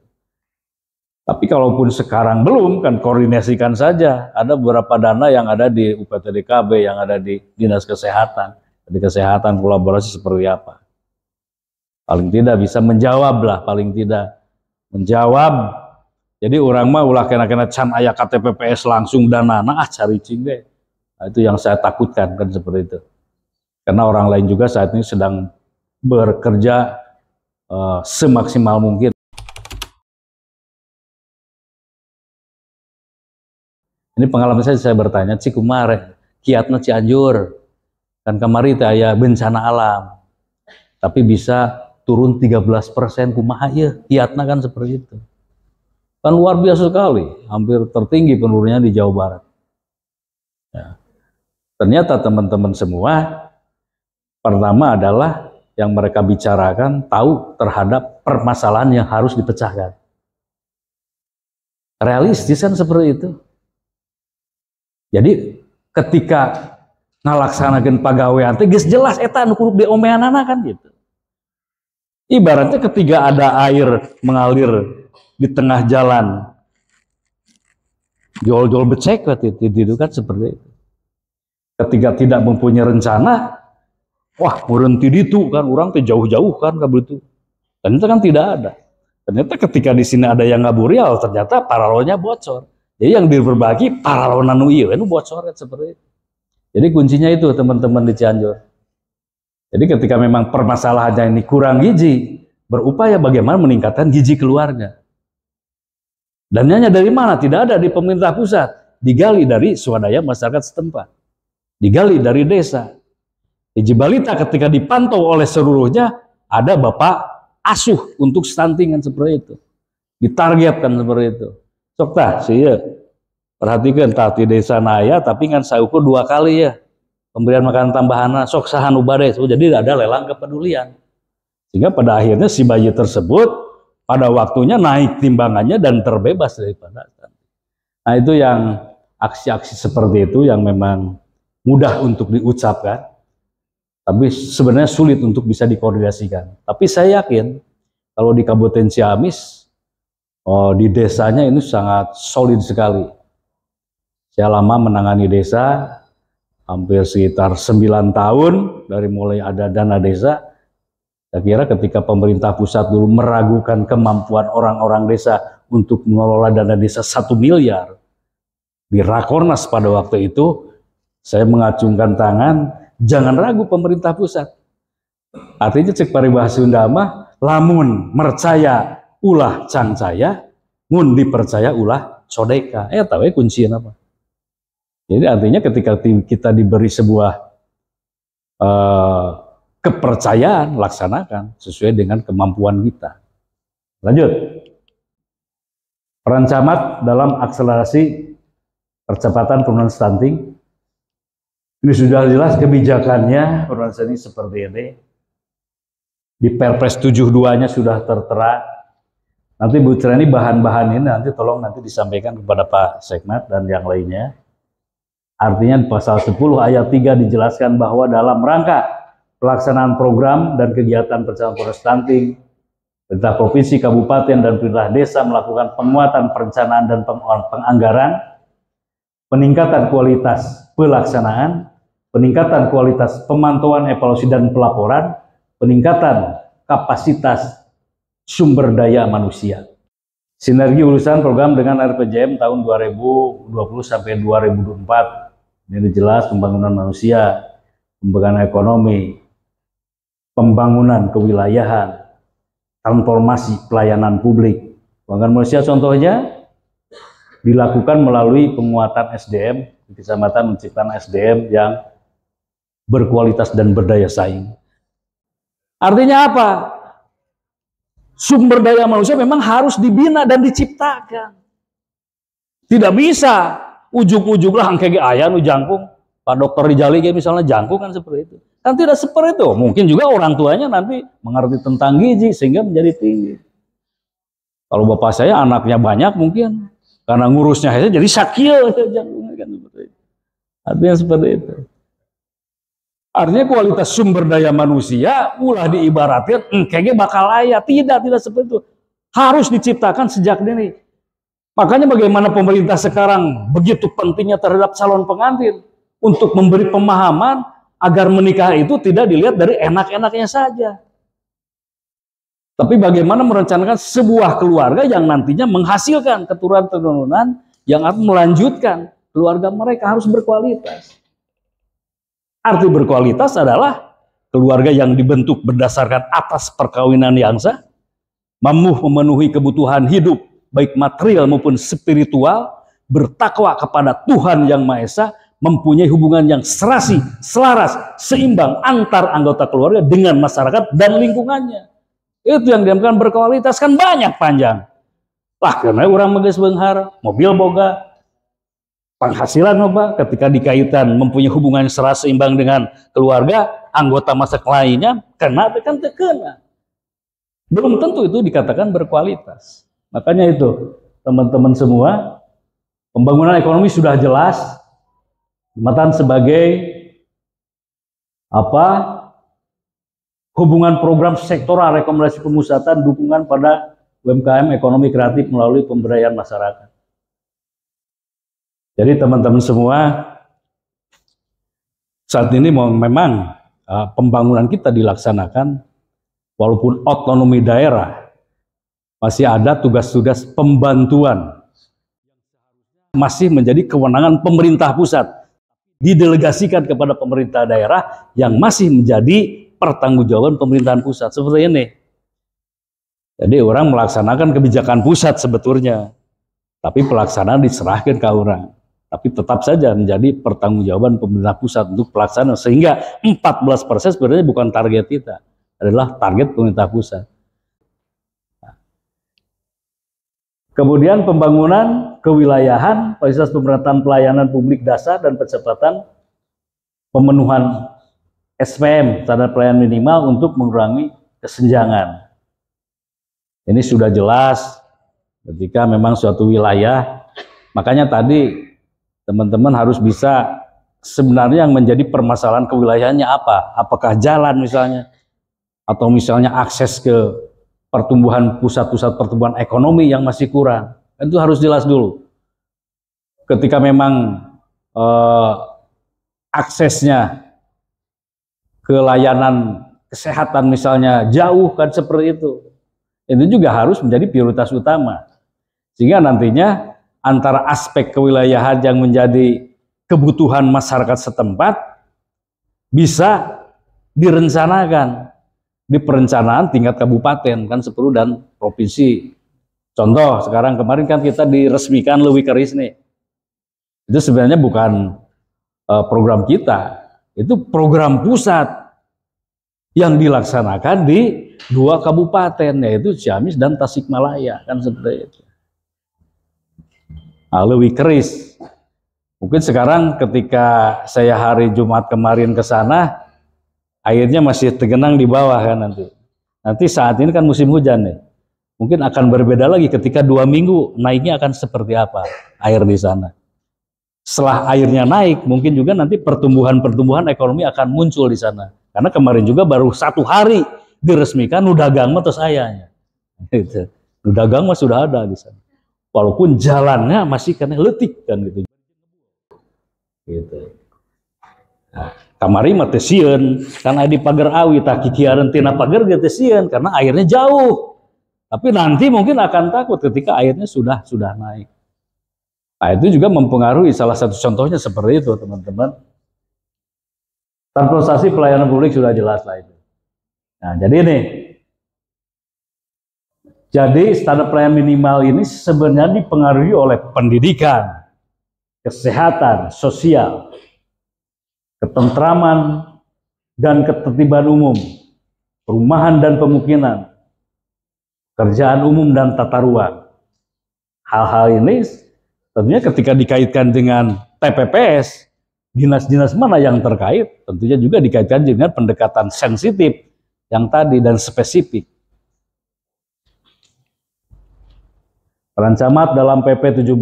Tapi kalaupun sekarang belum, kan koordinasikan saja. Ada beberapa dana yang ada di UPTDKB, yang ada di Dinas Kesehatan. Di kesehatan kolaborasi seperti apa. Paling tidak bisa menjawab lah, paling tidak. Menjawab. Jadi orang mah ulah kena-kena can aya KTPPS langsung danana cari cingge. Nah, itu yang saya takutkan kan seperti itu. Karena orang lain juga saat ini sedang bekerja semaksimal mungkin. Ini pengalaman saya bertanya, Cikumare, kiatna Cianjur, kan kemarin itu aya bencana alam, tapi bisa turun 13% kumaha ya, kiatna kan seperti itu. Kan luar biasa sekali, hampir tertinggi penurunannya di Jawa Barat. Ya. Ternyata teman-teman semua, pertama adalah yang mereka bicarakan tahu terhadap permasalahan yang harus dipecahkan. Realistis kan seperti itu. Jadi ketika ngalaksanakan pagawean teh geus jelas eta nu kudu diomeanana kan gitu. Ibaratnya ketika ada air mengalir di tengah jalan, jol-jol becek itu kan seperti itu. Ketika tidak mempunyai rencana, wah berhenti ditu kan, orang teh jauh-jauh kan begitu. Ternyata kan tidak ada. Ternyata ketika di sini ada yang ngaburial, ternyata paralelnya bocor. Jadi yang diperbagi paralel nanu ieu nu bocor kan seperti itu. Jadi kuncinya itu teman-teman di Cianjur. Jadi ketika memang permasalahannya ini kurang gizi, berupaya bagaimana meningkatkan gizi keluarga. Dananya dari mana? Tidak ada di pemerintah pusat. Digali dari swadaya masyarakat setempat. Digali dari desa. Hiji balita ketika dipantau oleh seluruhnya, ada bapak asuh untuk stunting kan seperti itu. Ditargetkan seperti itu. Sok tah, sih perhatikan tah di desa naya, tapi kan saya ukur 2 kali ya. Pemberian makanan tambahan, sok sahan ubade. So, jadi ada lelang kepedulian. Sehingga pada akhirnya si bayi tersebut pada waktunya naik timbangannya dan terbebas daripada. Nah itu yang aksi-aksi seperti itu yang memang mudah untuk diucapkan, tapi sebenarnya sulit untuk bisa dikoordinasikan. Tapi saya yakin kalau di Kabupaten Ciamis, di desanya ini sangat solid sekali. Saya lama menangani desa, hampir sekitar 9 tahun dari mulai ada dana desa. Saya kira ketika pemerintah pusat dulu meragukan kemampuan orang-orang desa untuk mengelola dana desa 1 miliar, di Rakornas pada waktu itu, saya mengacungkan tangan, jangan ragu pemerintah pusat. Artinya cek paribahasa Sunda mah, lamun mercaya ulah cangcaya, mun dipercaya ulah codeka. Tahu ya kuncinya apa? Jadi artinya ketika kita diberi sebuah kepercayaan, laksanakan sesuai dengan kemampuan kita. Lanjut. Peran camat dalam akselerasi percepatan penurunan stunting. Ini sudah jelas kebijakannya, penurunan stunting seperti ini. Di Perpres 72-nya sudah tertera. Nanti Bu Treni bahan-bahan ini nanti tolong nanti disampaikan kepada Pak Sekmat dan yang lainnya. Artinya di pasal 10 ayat 3 dijelaskan bahwa dalam rangka pelaksanaan program dan kegiatan percepatan penurunan stunting, pemerintah provinsi, kabupaten, dan pemerintah desa melakukan penguatan perencanaan dan penganggaran, peningkatan kualitas pelaksanaan, peningkatan kualitas pemantauan, evaluasi, dan pelaporan, peningkatan kapasitas sumber daya manusia. Sinergi urusan program dengan RPJM tahun 2020 sampai 2024. Ini jelas pembangunan manusia, pembangunan ekonomi, pembangunan kewilayahan, transformasi pelayanan publik. Pembangunan manusia contohnya dilakukan melalui penguatan SDM, di kecamatan menciptakan SDM yang berkualitas dan berdaya saing. Artinya apa? Sumber daya manusia memang harus dibina dan diciptakan. Tidak bisa ujung-ujung lah kayak ayah nu jangkung, Pak Dokter Rijali kayak misalnya jangkung kan seperti itu. Kan tidak seperti itu. Mungkin juga orang tuanya nanti mengerti tentang gizi sehingga menjadi tinggi. Kalau bapak saya anaknya banyak mungkin karena ngurusnya aja jadi sakil jangkungnya kan seperti itu. Artinya seperti itu. Artinya kualitas sumber daya manusia ulah diibaratkan kayaknya bakal layak. Tidak seperti itu. Harus diciptakan sejak dini. Makanya bagaimana pemerintah sekarang begitu pentingnya terhadap calon pengantin untuk memberi pemahaman agar menikah itu tidak dilihat dari enak-enaknya saja. Tapi bagaimana merencanakan sebuah keluarga yang nantinya menghasilkan keturunan-keturunan yang akan melanjutkan keluarga mereka harus berkualitas. Arti berkualitas adalah keluarga yang dibentuk berdasarkan atas perkawinan yang sah, mampu memenuhi kebutuhan hidup, baik material maupun spiritual, bertakwa kepada Tuhan Yang Maha Esa, mempunyai hubungan yang serasi, selaras, seimbang antar anggota keluarga dengan masyarakat dan lingkungannya. Itu yang dinamakan berkualitas, kan banyak panjang. Lah, karena orang meges benghar, mobil boga, penghasilan apa ketika dikaitan mempunyai hubungan serasa seimbang dengan keluarga, anggota masyarakat lainnya, kena kan terkena. Belum tentu itu dikatakan berkualitas. Makanya itu, teman-teman semua, pembangunan ekonomi sudah jelas, jembatan sebagai hubungan program sektoral rekomendasi pemusatan dukungan pada UMKM ekonomi kreatif melalui pemberdayaan masyarakat. Jadi teman-teman semua, saat ini memang pembangunan kita dilaksanakan walaupun otonomi daerah masih ada tugas-tugas pembantuan masih menjadi kewenangan pemerintah pusat, didelegasikan kepada pemerintah daerah yang masih menjadi pertanggungjawaban pemerintahan pusat seperti ini. Jadi orang melaksanakan kebijakan pusat sebetulnya, tapi pelaksanaan diserahkan ke orang. Tapi tetap saja menjadi pertanggungjawaban pemerintah pusat untuk pelaksanaan, sehingga 14% sebenarnya bukan target kita, adalah target pemerintah pusat. Kemudian pembangunan kewilayahan, fasilitas pemerataan pelayanan publik dasar dan percepatan pemenuhan SPM, standar pelayanan minimal untuk mengurangi kesenjangan. Ini sudah jelas ketika memang suatu wilayah, makanya tadi teman-teman harus bisa sebenarnya yang menjadi permasalahan kewilayahannya apa? Apakah jalan misalnya, atau misalnya akses ke pertumbuhan pusat-pusat pertumbuhan ekonomi yang masih kurang. Itu harus jelas dulu. Ketika memang aksesnya ke layanan kesehatan misalnya jauh kan seperti itu juga harus menjadi prioritas utama. Sehingga nantinya antara aspek kewilayahan yang menjadi kebutuhan masyarakat setempat bisa direncanakan di perencanaan tingkat kabupaten kan seperti dan provinsi. Contoh sekarang kemarin kan kita diresmikan Leuwi Keris nih. Itu sebenarnya bukan program kita, itu program pusat yang dilaksanakan di 2 kabupaten yaitu Ciamis dan Tasikmalaya kan seperti itu. Leuwi Keris. Mungkin sekarang ketika saya hari Jumat kemarin ke sana, airnya masih tergenang di bawah kan nanti. Nanti saat ini kan musim hujan nih. Mungkin akan berbeda lagi ketika 2 minggu naiknya akan seperti apa air di sana. Setelah airnya naik, mungkin juga nanti pertumbuhan ekonomi akan muncul di sana. Karena kemarin juga baru 1 hari diresmikan Nudagang terus ayahnya. Nudagang mah sudah ada di sana. Walaupun jalannya masih kena letik kan gitu. Nah, kamari mah teu sieun, karena di pagar awi tak kikieureun tina pagar ge teu sieun karena airnya jauh. Tapi nanti mungkin akan takut ketika airnya sudah naik. Nah, itu juga mempengaruhi, salah satu contohnya seperti itu, teman-teman. Transportasi pelayanan publik sudah jelas lah itu. Nah, jadi ini. Jadi standar pelayanan minimal ini sebenarnya dipengaruhi oleh pendidikan, kesehatan, sosial, ketentraman, dan ketertiban umum, perumahan dan pemukiman, kerjaan umum dan tata ruang. Hal-hal ini tentunya ketika dikaitkan dengan TPPS, dinas-dinas mana yang terkait, tentunya juga dikaitkan dengan pendekatan sensitif yang tadi dan spesifik. Peran camat dalam PP 17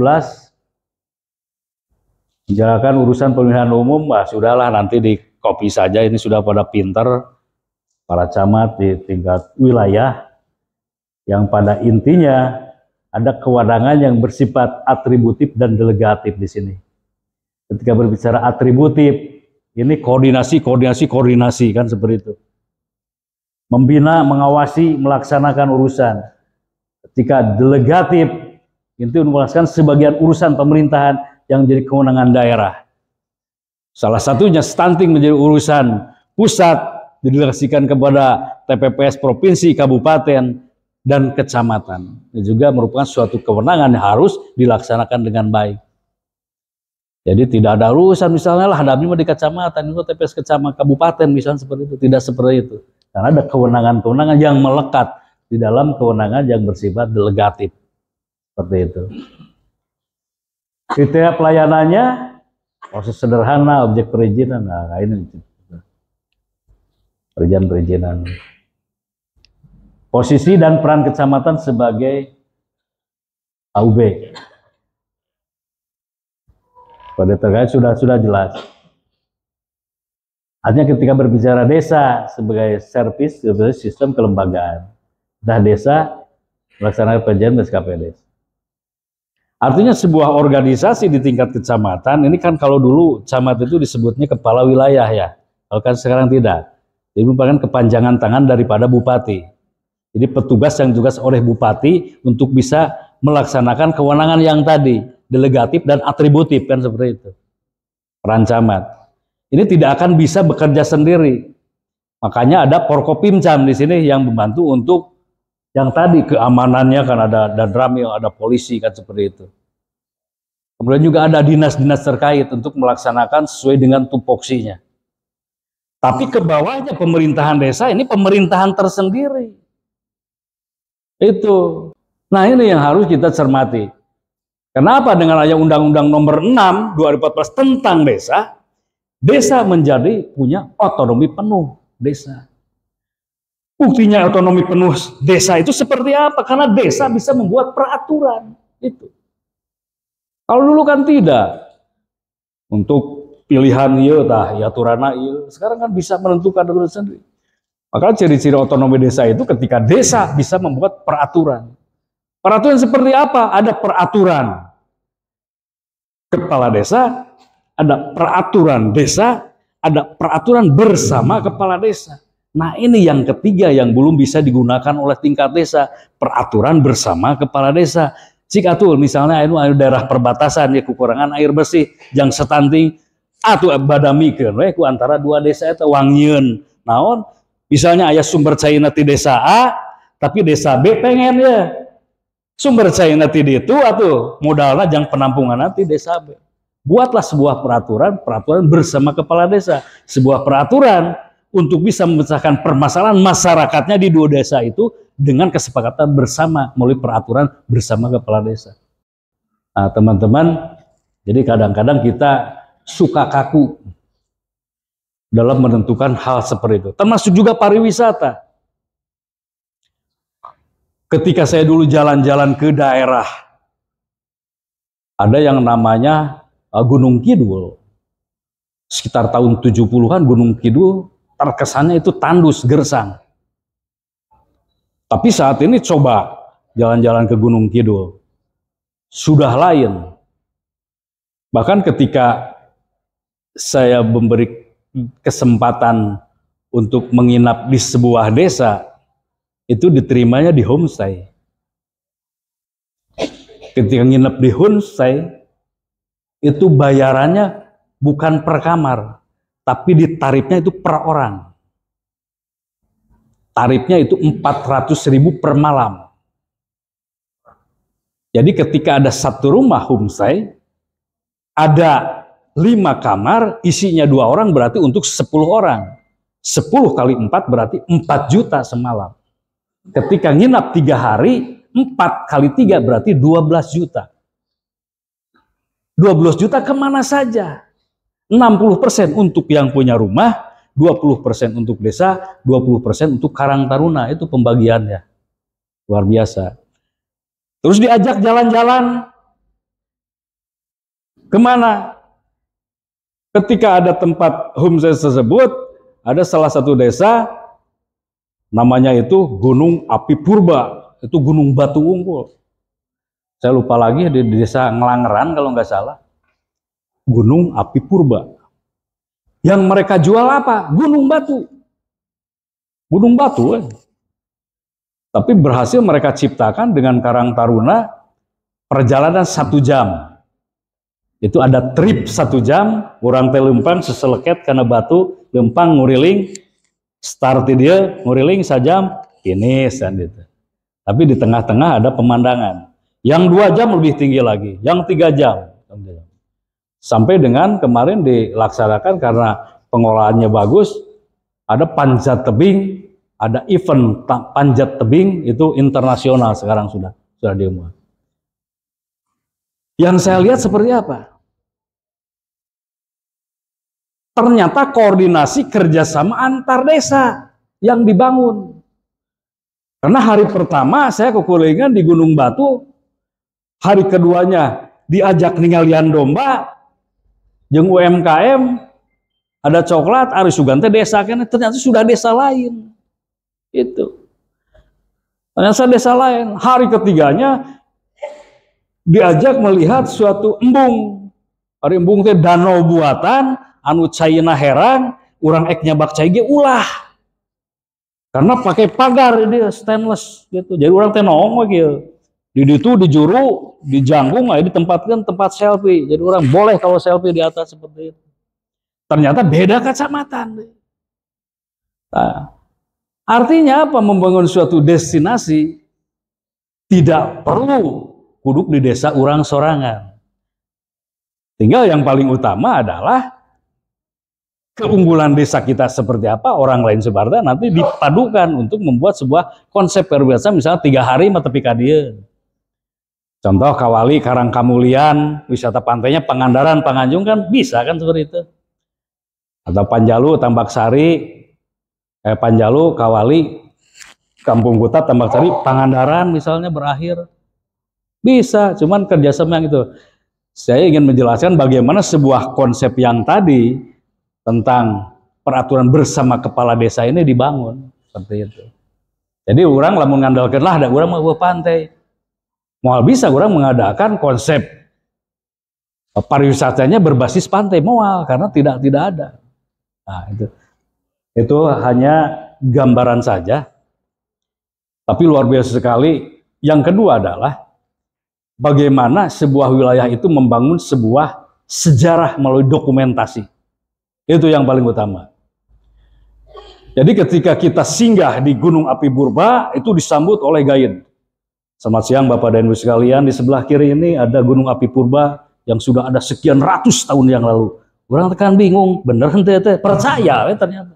menjalankan urusan pemilihan umum, sudahlah nanti di copy saja, ini sudah pada pinter para camat di tingkat wilayah yang pada intinya ada kewenangan yang bersifat atributif dan delegatif di sini. Ketika berbicara atributif, ini koordinasi kan seperti itu. Membina, mengawasi, melaksanakan urusan. Ketika delegatif, itu menjelaskan sebagian urusan pemerintahan yang menjadi kewenangan daerah. Salah satunya stunting menjadi urusan pusat, didelegasikan kepada TPPS provinsi, kabupaten, dan kecamatan. Ini juga merupakan suatu kewenangan yang harus dilaksanakan dengan baik. Jadi tidak ada urusan misalnya lah hadapnya di kecamatan, itu TPS kecamatan, kabupaten misalnya seperti itu. Tidak seperti itu. Karena ada kewenangan-kewenangan yang melekat di dalam kewenangan yang bersifat delegatif. Seperti itu. Kriteria pelayanannya, proses sederhana, objek perizinan. Nah, ini perizinan. Posisi dan peran kecamatan sebagai AUB. Pada terkait sudah jelas. Artinya ketika berbicara desa sebagai servis, sebagai sistem kelembagaan. Desa melaksanakan perizinan SKPD. Artinya sebuah organisasi di tingkat kecamatan, ini kan kalau dulu camat itu disebutnya kepala wilayah ya. Kalau kan sekarang tidak. Jadi merupakan kepanjangan tangan daripada bupati. Jadi petugas yang juga oleh bupati untuk bisa melaksanakan kewenangan yang tadi, delegatif dan atributif kan seperti itu. Peran camat. Ini tidak akan bisa bekerja sendiri. Makanya ada Porkopimcam di sini yang membantu untuk yang tadi keamanannya kan ada dan ramil, ada polisi kan seperti itu. Kemudian juga ada dinas-dinas terkait untuk melaksanakan sesuai dengan tupoksinya. Tapi ke bawahnya pemerintahan desa ini pemerintahan tersendiri. Itu. Nah ini yang harus kita cermati. Kenapa dengan adanya Undang-Undang Nomor 6 2014 tentang desa, desa menjadi punya otonomi penuh desa. Buktinya otonomi penuh desa itu seperti apa? Karena desa bisa membuat peraturan. Itu. Kalau dulu kan tidak. Untuk pilihan ya aturana sekarang kan bisa menentukan dengan sendiri. Maka ciri-ciri otonomi desa itu ketika desa bisa membuat peraturan. Peraturan seperti apa? Ada peraturan kepala desa, ada peraturan desa, ada peraturan bersama kepala desa. Nah ini yang ketiga yang belum bisa digunakan oleh tingkat desa, peraturan bersama kepala desa. Jika tuh misalnya air daerah perbatasan ya kekurangan air bersih, jang setanting, atau badamikeun we ku antara dua desa eta wangieun. Naon? Misalnya ayah sumber cairna di desa A, tapi desa B pengen ya sumber cairna di ditu atuh modalna jang penampungan nanti desa B. Buatlah sebuah peraturan bersama kepala desa, sebuah peraturan untuk bisa memecahkan permasalahan masyarakatnya di dua desa itu dengan kesepakatan bersama melalui peraturan bersama kepala desa. Nah teman-teman, jadi kadang-kadang kita suka kaku dalam menentukan hal seperti itu. Termasuk juga pariwisata. Ketika saya dulu jalan-jalan ke daerah, ada yang namanya Gunung Kidul. Sekitar tahun 70-an Gunung Kidul terkesannya itu tandus, gersang. Tapi saat ini coba jalan-jalan ke Gunung Kidul. Sudah lain. Bahkan ketika saya memberi kesempatan untuk menginap di sebuah desa, itu diterimanya di homestay. Ketika nginep di homestay, itu bayarannya bukan per kamar, tapi di tarifnya itu per orang. Tarifnya itu 400.000 per malam. Jadi ketika ada satu rumah homestay, ada 5 kamar, isinya 2 orang berarti untuk 10 orang. 10 kali 4 berarti 4 juta semalam. Ketika nginap 3 hari, 4 kali 3 berarti 12 juta. 12 juta kemana saja? 60% untuk yang punya rumah, 20% untuk desa, 20% untuk Karang Taruna. Itu pembagiannya. Luar biasa. Terus diajak jalan-jalan. Kemana? Ketika ada tempat homestay tersebut, ada salah satu desa, namanya itu Gunung Api Purba. Itu Gunung Batu Unggul. Saya lupa lagi di desa Ngelangeran kalau nggak salah. Gunung Api Purba. Yang mereka jual apa? Gunung batu. Gunung batu. Tapi berhasil mereka ciptakan dengan Karang Taruna perjalanan 1 jam. Itu ada trip 1 jam, orang teh lempang seseleket karena batu, lempang nguriling, start dia nguriling sajam, finish kan gitu. Tapi di tengah-tengah ada pemandangan. Yang 2 jam lebih tinggi lagi, yang 3 jam. Sampai dengan kemarin dilaksanakan karena pengolahannya bagus, ada panjat tebing, ada event panjat tebing itu internasional sekarang sudah diumuman. Yang saya lihat seperti apa? Ternyata koordinasi kerjasama antar desa yang dibangun. Karena hari pertama saya kekulingan di Gunung Batu, hari keduanya diajak ninggalian domba, jeung UMKM, ada coklat, Ari Sugante desa kan, ternyata sudah desa lain. Itu. Ternyata desa lain. Hari ketiganya diajak melihat suatu embung. Hari embung teh danau buatan, anu caina herang, urang ek nyabak cai ge ulah. Karena pakai pagar dia stainless gitu. Jadi orang teh nongol gitu. Di situ di juru, di janggung ditempatkan tempat selfie. Jadi orang boleh kalau selfie di atas seperti itu. Ternyata beda kacamatan. Nah, artinya apa? Membangun suatu destinasi tidak perlu kuduk di desa orang sorangan. Tinggal yang paling utama adalah keunggulan desa kita seperti apa, orang lain sebarda nanti dipadukan untuk membuat sebuah konsep perbiasa, misalnya 3 hari mah tepi ka dieu. Contoh Kawali, Karang Kamulian, wisata pantainya Pangandaran, Panganjung kan bisa kan seperti itu. Atau Panjalu, Tambak Sari, Panjalu, Kawali, Kampung Kuta, Tambak Sari, Pangandaran misalnya berakhir. Bisa, cuman kerjasama yang itu. Saya ingin menjelaskan bagaimana sebuah konsep yang tadi tentang peraturan bersama kepala desa ini dibangun seperti itu. Jadi orang lamun ngandalkeun lah ada orang mau pantai. Moal bisa orang mengadakan konsep pariwisatanya berbasis pantai moal karena tidak ada. Nah, itu hanya gambaran saja. Tapi luar biasa sekali. Yang kedua adalah bagaimana sebuah wilayah itu membangun sebuah sejarah melalui dokumentasi. Itu yang paling utama. Jadi ketika kita singgah di Gunung Api Purba itu disambut oleh guide. Selamat siang Bapak dan Ibu sekalian, di sebelah kiri ini ada Gunung Api Purba yang sudah ada sekian ratus tahun yang lalu. Orang kan bingung, bener ente percaya ternyata.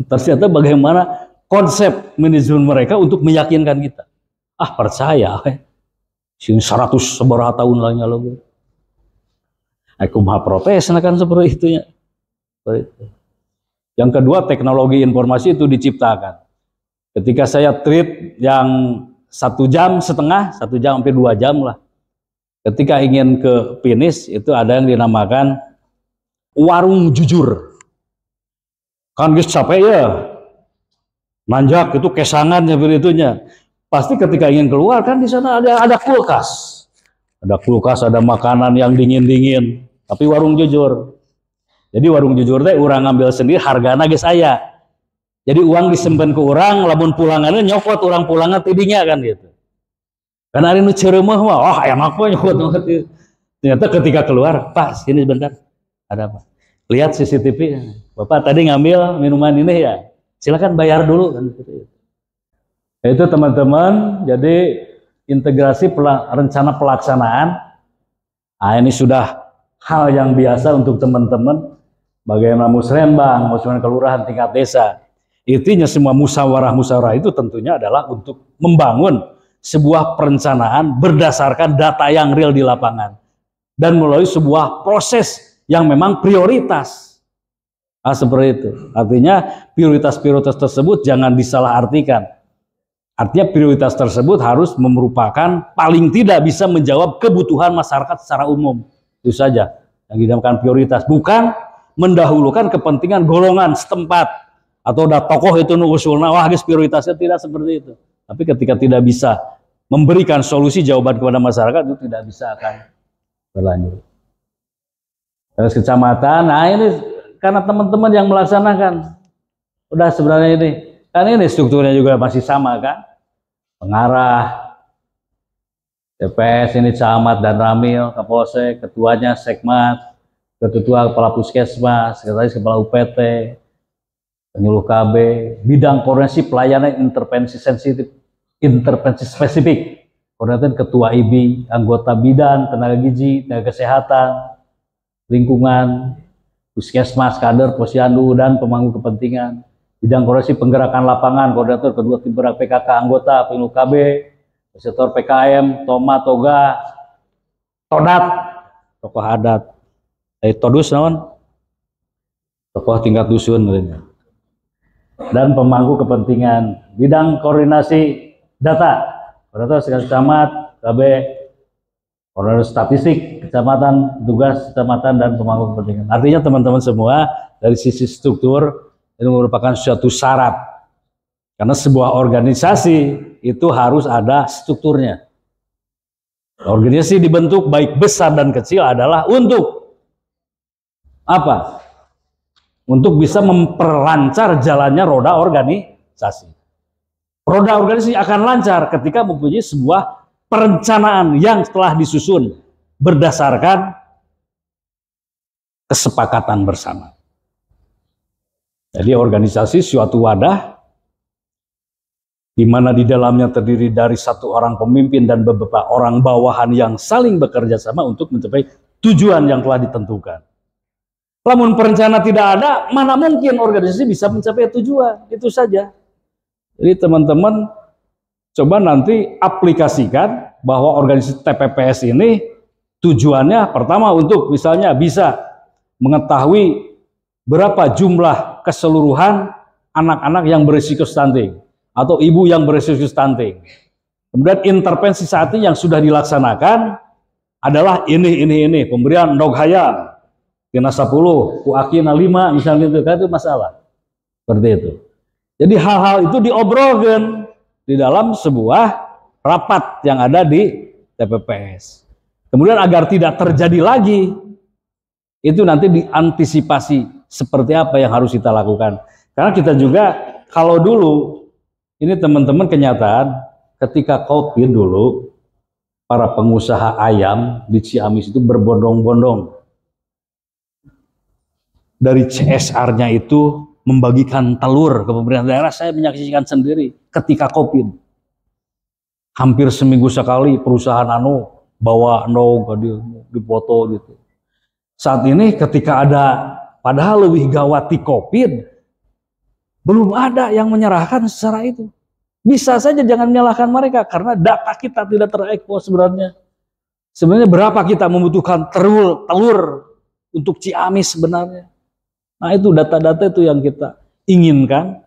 Ternyata bagaimana konsep manajemen mereka untuk meyakinkan kita. Ah percaya, sing 100 seberapa tahun lagi lalu. Aku mah protes kan seperti itu ya. Yang kedua, teknologi informasi itu diciptakan. Ketika saya treat yang 1,5 jam, 1 jam sampai 2 jam lah. Ketika ingin ke finish itu ada yang dinamakan warung jujur. Kan geus capek ya. Nanjak itu kesangannya beritunya. Pasti ketika ingin keluar kan di sana ada kulkas. Ada kulkas, ada makanan yang dingin-dingin. Tapi warung jujur. Jadi warung jujur teh orang ngambil sendiri hargana geus aya. Jadi uang disimpan ke orang, lamun pulangannya nyokot orang pulangan tidinya kan gitu. Karena hari nu ceureumeah mah, wah enak kok nyokot. Ternyata ketika keluar, Pak sini sebentar, ada apa? Lihat CCTV, Bapak tadi ngambil minuman ini ya, silakan bayar dulu kan. Itu teman-teman, jadi integrasi rencana pelaksanaan, nah ini sudah hal yang biasa untuk teman-teman. bagaimana musrenbang, musyawarah kelurahan tingkat desa. Intinya semua musyawarah itu tentunya adalah untuk membangun sebuah perencanaan berdasarkan data yang real di lapangan dan melalui sebuah proses yang memang prioritas. Nah, seperti itu. Artinya prioritas-prioritas tersebut jangan disalahartikan. Artinya prioritas tersebut harus merupakan paling tidak bisa menjawab kebutuhan masyarakat secara umum. Itu saja yang dinamakan prioritas. Bukan mendahulukan kepentingan golongan setempat atau ada tokoh itu usulna wah guys prioritasnya, tidak seperti itu. Tapi ketika tidak bisa memberikan solusi jawaban kepada masyarakat itu tidak bisa akan berlanjut. Terus kecamatan, nah ini karena teman-teman yang melaksanakan udah sebenarnya ini kan ini strukturnya juga masih sama kan, pengarah TPS ini camat dan ramil, kapolsek, ketuanya sekmat, ketua kepala puskesmas, sekretaris kepala UPT, penyuluh KB, bidang koordinasi pelayanan intervensi sensitif, intervensi spesifik, koordinator ketua IBI, anggota bidan, tenaga gizi, tenaga kesehatan, lingkungan, puskesmas, kader, posyandu, dan pemangku kepentingan. Bidang koordinasi penggerakan lapangan, koordinator kedua tim bergerak PKK, anggota penyuluh KB, sektor PKM, Toma, Toga, Todat, tokoh adat, Todus, naon, tokoh tingkat dusun, dan pemangku kepentingan. Bidang koordinasi data, koordinator sekretaris camat, KB, koordinator statistik kecamatan, tugas kecamatan, dan pemangku kepentingan. Artinya teman-teman semua dari sisi struktur itu merupakan suatu syarat. Karena sebuah organisasi itu harus ada strukturnya. Organisasi dibentuk baik besar dan kecil adalah untuk apa? Untuk bisa memperlancar jalannya roda organisasi. Roda organisasi akan lancar ketika mempunyai sebuah perencanaan yang telah disusun berdasarkan kesepakatan bersama. Jadi organisasi suatu wadah di mana di dalamnya terdiri dari satu orang pemimpin dan beberapa orang bawahan yang saling bekerja sama untuk mencapai tujuan yang telah ditentukan. Namun perencanaan tidak ada, mana mungkin organisasi bisa mencapai tujuan, itu saja. Jadi teman-teman coba nanti aplikasikan bahwa organisasi TPPS ini tujuannya pertama untuk misalnya bisa mengetahui berapa jumlah keseluruhan anak-anak yang berisiko stunting atau ibu yang berisiko stunting. Kemudian intervensi saat ini yang sudah dilaksanakan adalah ini pemberian ndog hayam kena 10, kuakina 5 misalnya itu masalah. Seperti itu. Jadi hal-hal itu diobrolkan di dalam sebuah rapat yang ada di TPPS. Kemudian agar tidak terjadi lagi, itu nanti diantisipasi seperti apa yang harus kita lakukan. Karena kita juga kalau dulu ini teman-teman kenyataan ketika COVID dulu para pengusaha ayam di Ciamis itu berbondong-bondong dari CSR-nya itu membagikan telur ke pemerintah daerah. Saya menyaksikan sendiri ketika COVID hampir seminggu sekali perusahaan bawa dipoto gitu. Saat ini ketika ada padahal lebih gawat di COVID, belum ada yang menyerahkan secara itu. Bisa saja jangan menyalahkan mereka karena data kita tidak terekspos sebenarnya. Sebenarnya berapa kita membutuhkan telur untuk Ciamis sebenarnya. Nah itu data-data itu yang kita inginkan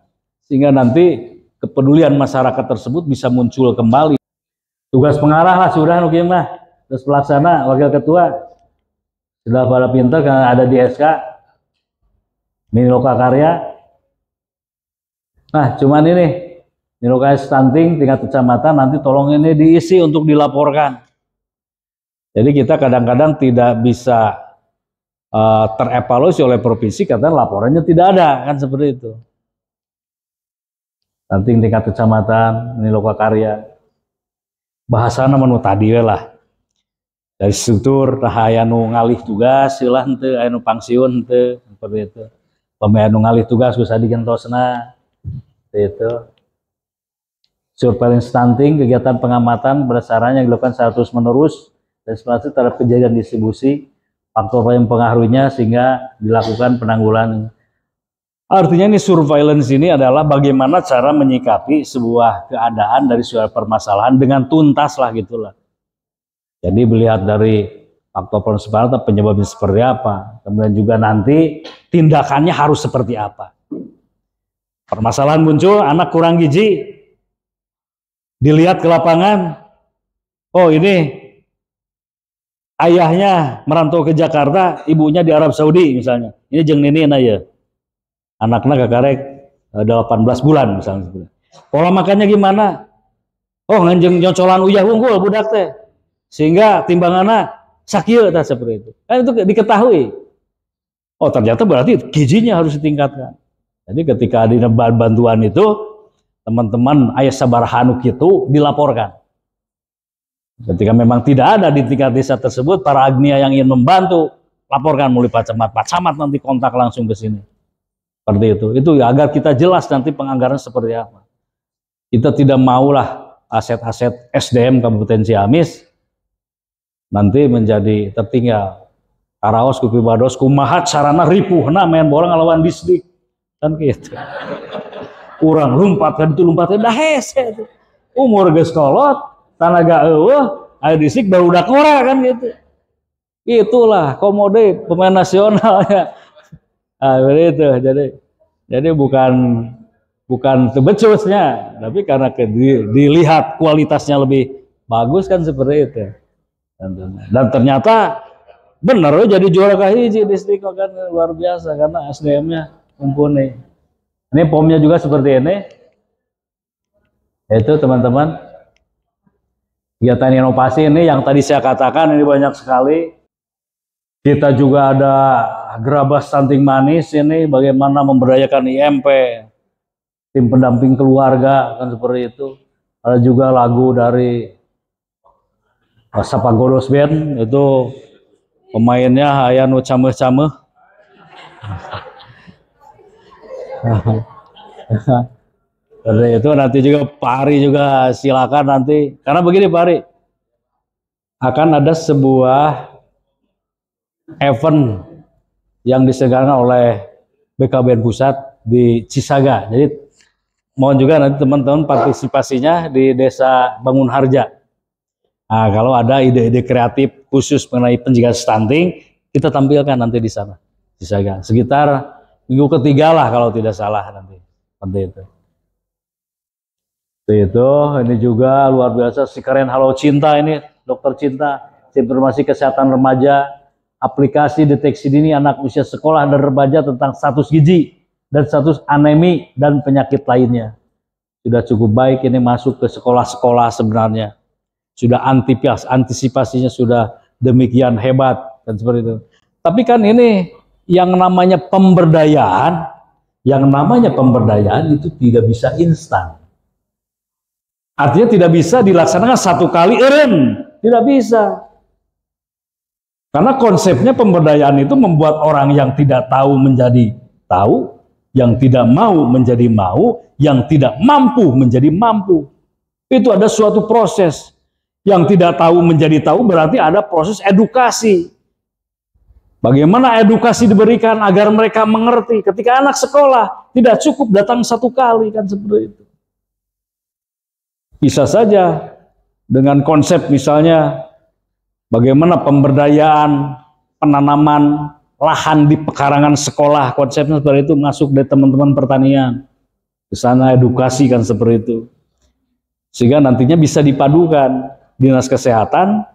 sehingga nanti kepedulian masyarakat tersebut bisa muncul kembali. Tugas pengarah lah sudah nukim lah. Terus pelaksana, wakil ketua sudah pada pintar karena ada di SK Mini Lokakarya. Nah cuman ini lokasi stunting tingkat kecamatan nanti tolong ini diisi untuk dilaporkan. Jadi kita kadang-kadang tidak bisa terevaluasi oleh provinsi karena laporannya tidak ada, kan seperti itu. Stunting tingkat kecamatan, ini lokakarya. Bahasana menu tadi lah. Dari struktur, nah aya nu ngalih tugas, silah henteu, aya nu pangsiun henteu, seperti itu. Pemain nu ngalih tugas geus digentosna. Itu surveillance stunting, kegiatan pengamatan berdasarkan yang dilakukan secara terus menerus dan terhadap kejadian distribusi faktor yang pengaruhnya sehingga dilakukan penanggulangan. Artinya ini surveillance ini adalah bagaimana cara menyikapi sebuah keadaan dari suatu permasalahan dengan tuntas lah gitulah. Jadi melihat dari faktor penyebaran penyebabnya seperti apa, kemudian juga nanti tindakannya harus seperti apa. Permasalahan muncul, anak kurang gizi, dilihat ke lapangan, oh ini ayahnya merantau ke Jakarta, ibunya di Arab Saudi misalnya. Ini jeung nini ya. Anaknya kakarek 18 bulan misalnya. Pola makannya gimana? Oh nganjeng nyocolan uyah unggul budak teh. Sehingga timbangannya sakieu tah seperti itu. Kan itu diketahui. Oh ternyata berarti gizinya harus ditingkatkan. Jadi ketika ada bantuan itu, teman-teman ayah sabaraha anu kitu dilaporkan. Ketika memang tidak ada di tingkat desa tersebut, para agnia yang ingin membantu, laporkan melalui Pak Camat nanti kontak langsung ke sini. Seperti itu ya, agar kita jelas nanti penganggaran seperti apa. Kita tidak maulah aset-aset SDM Kabupaten Ciamis nanti menjadi tertinggal. Karaos kupibados kumaha carana ripuhna main bola ngalawan disdik kan gitu. Urang lompat kan itu lompatnya dah hese itu. Umur geus kolot, tanaga eueuh, aya disdik baru udah ora kan gitu. Itulah komode pemain nasionalnya. Ah, begitu. Jadi bukan sebecusnya, tapi karena dilihat kualitasnya lebih bagus kan seperti itu. Dan ternyata benar jadi juara kahiji distrik kan luar biasa karena SDM-nya mumpuni. Ini POM-nya juga seperti ini. Itu teman-teman. Kegiatan inovasi ini yang tadi saya katakan ini banyak sekali. Kita juga ada Gerabah Stunting Manis ini bagaimana memberdayakan IMP, tim pendamping keluarga kan seperti itu. Ada juga lagu dari Sapagodos Band itu pemainnya aya nu cameuh-cameuh. Dari itu nanti juga Pak Ari juga silakan nanti karena begini Pak Ari akan ada sebuah event yang diselenggarakan oleh BKBN Pusat di Cisaga. Jadi mohon juga nanti teman-teman partisipasinya di Desa Bangun Harja. Nah, kalau ada ide-ide kreatif khusus mengenai pencegahan stunting, kita tampilkan nanti di sana, Cisaga. Sekitar minggu ketiga lah kalau tidak salah nanti. Seperti itu. Itu ini juga luar biasa si keren Halo Cinta ini, Dokter Cinta, informasi kesehatan remaja. Aplikasi deteksi dini anak usia sekolah dan remaja tentang status gizi dan status anemi dan penyakit lainnya. Sudah cukup baik ini masuk ke sekolah-sekolah sebenarnya. Sudah antisipasinya sudah demikian hebat dan seperti itu. Tapi kan ini yang namanya pemberdayaan itu tidak bisa instan. Artinya tidak bisa dilaksanakan satu kali tidak bisa. Karena konsepnya pemberdayaan itu membuat orang yang tidak tahu menjadi tahu, yang tidak mau menjadi mau, yang tidak mampu menjadi mampu. Itu ada suatu proses. Yang tidak tahu menjadi tahu berarti ada proses edukasi. Bagaimana edukasi diberikan agar mereka mengerti. Ketika anak sekolah tidak cukup datang satu kali kan seperti itu. Bisa saja dengan konsep misalnya bagaimana pemberdayaan penanaman lahan di pekarangan sekolah, konsepnya seperti itu masuk dari teman-teman pertanian. Di sana edukasi kan seperti itu. Sehingga nantinya bisa dipadukan Dinas Kesehatan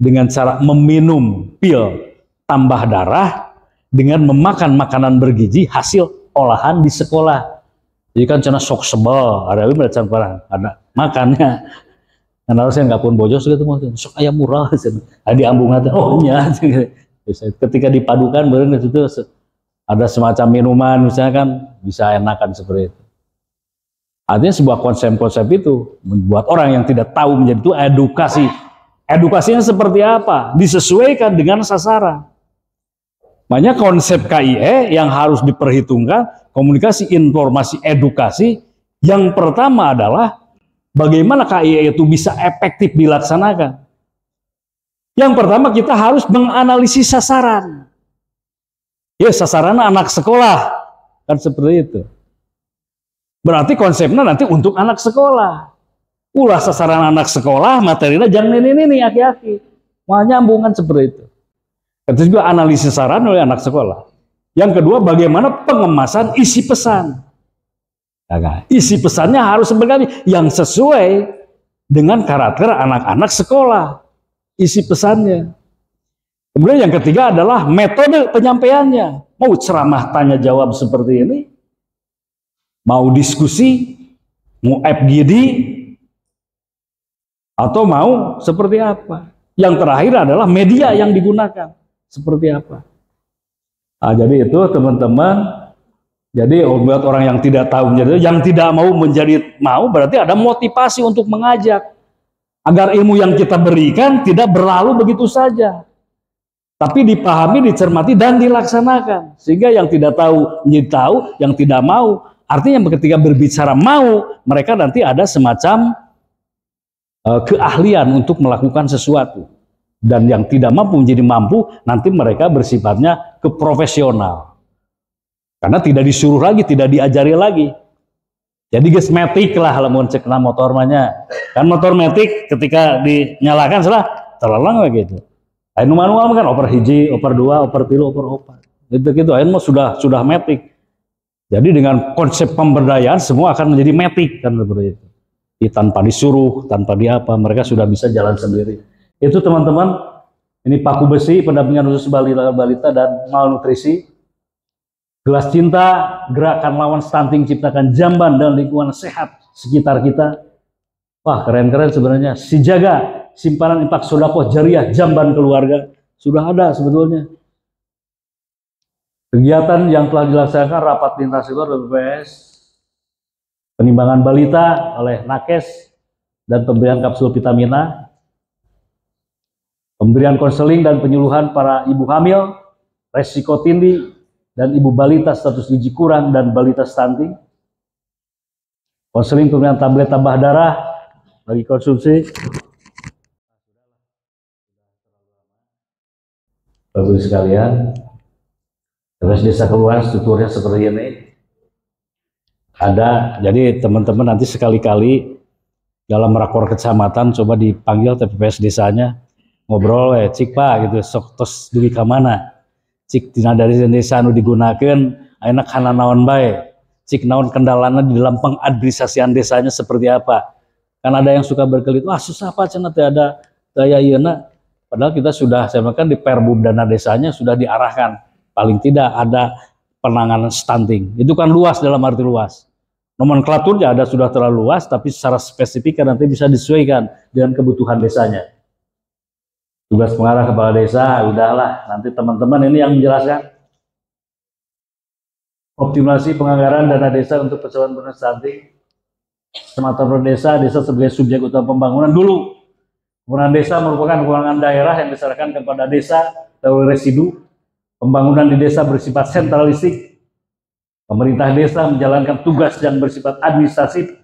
dengan cara meminum pil tambah darah dengan memakan makanan bergizi hasil olahan di sekolah. Jadi kan cina sok sebel, ada makannya. Karena harusnya nggak pun bojos gitu mah sok ayam murah di ambung nanti oh nya ketika dipadukan bareng itu ada semacam minuman misalnya kan bisa enakan seperti itu. Artinya sebuah konsep-konsep itu membuat orang yang tidak tahu menjadi itu edukasi. Edukasinya seperti apa? Disesuaikan dengan sasaran. Makanya konsep KIE yang harus diperhitungkan komunikasi, informasi, edukasi. Yang pertama adalah bagaimana KIE itu bisa efektif dilaksanakan. Yang pertama kita harus menganalisis sasaran. Ya, sasaran anak sekolah kan seperti itu. Berarti konsepnya nanti untuk anak sekolah. Ulah sasaran anak sekolah, materinya jangan ini aki-aki. Mau nyambungan seperti itu. Itu juga analisis sasaran oleh anak sekolah. Yang kedua, bagaimana pengemasan isi pesan. Nah, isi pesannya harus sebenarnya yang sesuai dengan karakter anak-anak sekolah. Isi pesannya. Kemudian yang ketiga adalah metode penyampaiannya. Mau ceramah tanya jawab seperti ini, mau diskusi, mau FGD, atau mau seperti apa. Yang terakhir adalah media yang digunakan. Seperti apa. Nah, jadi itu teman-teman, jadi buat orang yang tidak tahu, yang tidak mau menjadi mau, berarti ada motivasi untuk mengajak. Agar ilmu yang kita berikan tidak berlalu begitu saja. Tapi dipahami, dicermati, dan dilaksanakan. Sehingga yang tidak tahu menjadi tahu, yang tidak mau. Artinya ketika berbicara mau, mereka nanti ada semacam keahlian untuk melakukan sesuatu. Dan yang tidak mampu menjadi mampu, nanti mereka bersifatnya keprofesional. Karena tidak disuruh lagi, tidak diajari lagi. Jadi geus metik lah lamun cekna motor mahnya. Kan motor metik ketika dinyalakan salah terlalang gitu. Anu manual kan oper hiji, oper dua, oper tilu, oper opat. Gitu-gitu anu sudah metik. Jadi dengan konsep pemberdayaan semua akan menjadi metik kan seperti itu. Tanpa disuruh, tanpa diapa, mereka sudah bisa jalan sendiri. Itu teman-teman, ini paku besi pendampingan khusus balita dan malnutrisi. Gelas cinta, gerakan lawan stunting, ciptakan jamban dan lingkungan sehat sekitar kita. Wah, keren-keren sebenarnya. Si Jaga, simpanan impak sodako jariah, jamban keluarga. Sudah ada sebetulnya. Kegiatan yang telah dilaksanakan rapat lintas sektor BPS, penimbangan balita oleh Nakes, dan pemberian kapsul vitamina, pemberian konseling dan penyuluhan para ibu hamil, resiko tinggi, dan ibu balita status gizi kurang dan balita stunting, konseling pemberian tablet tambah darah bagi konsumsi. Bagus sekalian, terus desa keluar strukturnya seperti ini. Ada, jadi teman-teman nanti sekali-kali dalam rakor kecamatan coba dipanggil TPPS desanya, ngobrol cik pak gitu, sok tos dugi ka mana. Cik tina dari desa anu digunakan enak kana naon bae, cik naon kendalana di dalam pengadministrasian desanya seperti apa. Kan ada yang suka berkelit, wah susah apa cenah teh ada daya ieu-na. Padahal kita sudah, saya makan di Perbub dana desanya sudah diarahkan, paling tidak ada penanganan stunting. Itu kan luas dalam arti luas. Nomenklaturnya ada sudah terlalu luas, tapi secara spesifik kan nanti bisa disesuaikan dengan kebutuhan desanya. Tugas pengarah kepala desa, udahlah, nanti teman-teman ini yang menjelaskan. Optimalisasi penganggaran dana desa untuk persoalan benar stunting. Semata desa sebagai subjek utama pembangunan dulu. Pembangunan desa merupakan keuangan daerah yang diserahkan kepada desa melalui residu. Pembangunan di desa bersifat sentralistik. Pemerintah desa menjalankan tugas yang bersifat administratif.